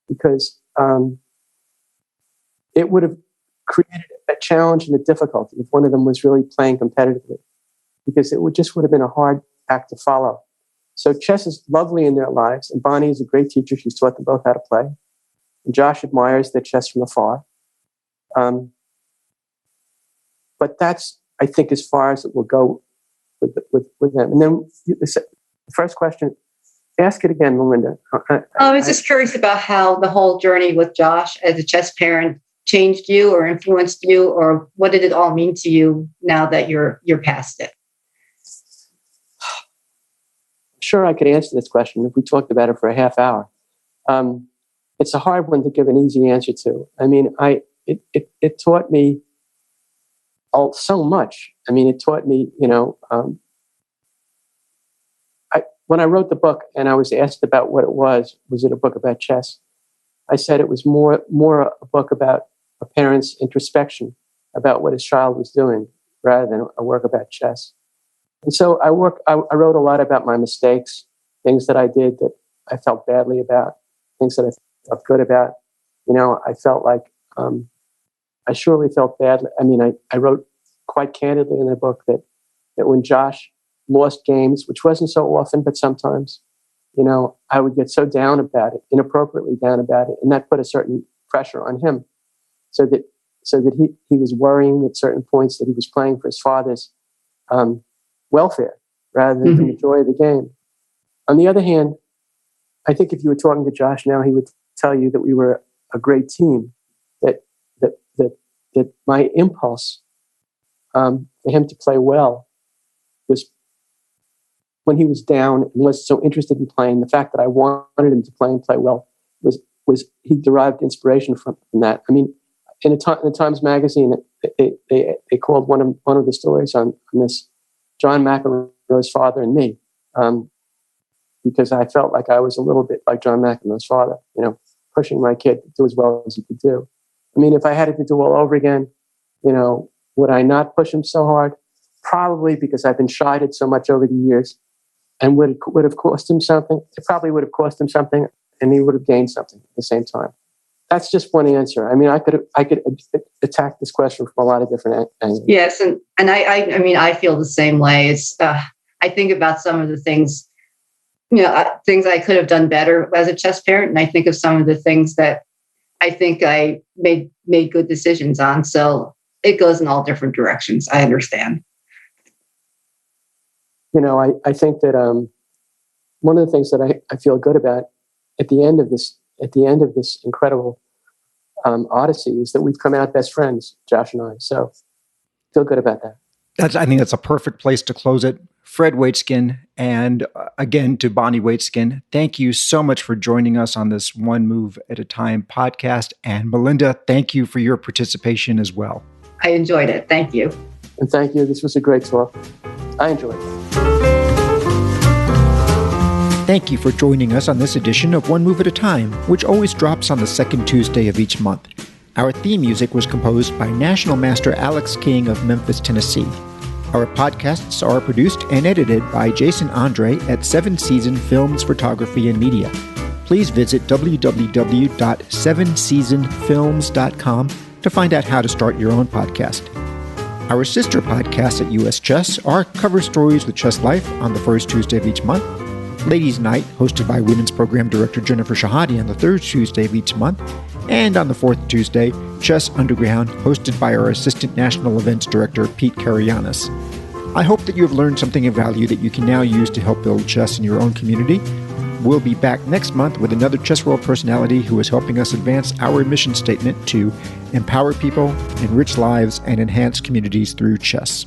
Speaker 2: Because it would have created a challenge and a difficulty if one of them was really playing competitively, because it would have been a hard act to follow. So chess is lovely in their lives, and Bonnie is a great teacher. She's taught them both how to play. And Josh admires their chess from afar. But that's, I think, as far as it will go with them. And then the first question, ask it again, Melinda.
Speaker 4: I was just curious about how the whole journey with Josh as a chess parent changed you or influenced you, or what did it all mean to you now that you're past it?
Speaker 2: Sure, I could answer this question if we talked about it for a half hour. It's a hard one to give an easy answer to. I mean, it taught me so much. I mean, it taught me, when I wrote the book and I was asked about what it was it a book about chess? I said it was more a book about a parent's introspection about what his child was doing rather than a work about chess. And so I wrote a lot about my mistakes, things that I did that I felt badly about, things that I felt good about. I felt like I surely felt badly. I mean, I wrote quite candidly in the book that when Josh lost games, which wasn't so often, but sometimes, I would get so down about it, inappropriately down about it, and that put a certain pressure on him, so that he was worrying at certain points that he was playing for his father's welfare rather than the joy of the game. On the other hand, I think if you were talking to Josh now, he would tell you that we were a great team. That my impulse for him to play well was when he was down and wasn't so interested in playing. The fact that I wanted him to play and play well was he derived inspiration from that. I mean, in the Times Magazine, they called one of the stories on this John McEnroe's father and me, because I felt like I was a little bit like John McEnroe's father, pushing my kid to do as well as he could do. I mean, if I had it to do all over again, would I not push him so hard? Probably, because I've been chided so much over the years. And would it have cost him something? It probably would have cost him something, and he would have gained something at the same time. That's just one answer. I mean, I could attack this question from a lot of different angles.
Speaker 4: Yes, and I mean, I feel the same way. It's I think about some of the things, things I could have done better as a chess parent, and I think of some of the things that I think I made good decisions on. So it goes in all different directions. I understand.
Speaker 2: I think that one of the things that I feel good about at the end of this incredible odyssey is that we've come out best friends, Josh and I. So feel good about that.
Speaker 1: I think that's a perfect place to close it. Fred Waitskin, and again to Bonnie Waitzkin, thank you so much for joining us on this One Move at a Time podcast. And Melinda, thank you for your participation as well.
Speaker 4: I enjoyed it. Thank you.
Speaker 2: And thank you. This was a great talk. I enjoyed it.
Speaker 1: Thank you for joining us on this edition of One Move at a Time, which always drops on the second Tuesday of each month. Our theme music was composed by National Master Alex King of Memphis, Tennessee. Our podcasts are produced and edited by Jason Andre at 7 Season Films, Photography, and Media. Please visit www.7seasonfilms.com to find out how to start your own podcast. Our sister podcasts at US Chess are Cover Stories with Chess Life on the first Tuesday of each month, Ladies Night, hosted by Women's Program Director Jennifer Shahadi on the third Tuesday of each month, and on the fourth Tuesday, Chess Underground, hosted by our Assistant National Events Director Pete Karayanis. I hope that you have learned something of value that you can now use to help build chess in your own community. We'll be back next month with another Chess World personality who is helping us advance our mission statement to empower people, enrich lives, and enhance communities through chess.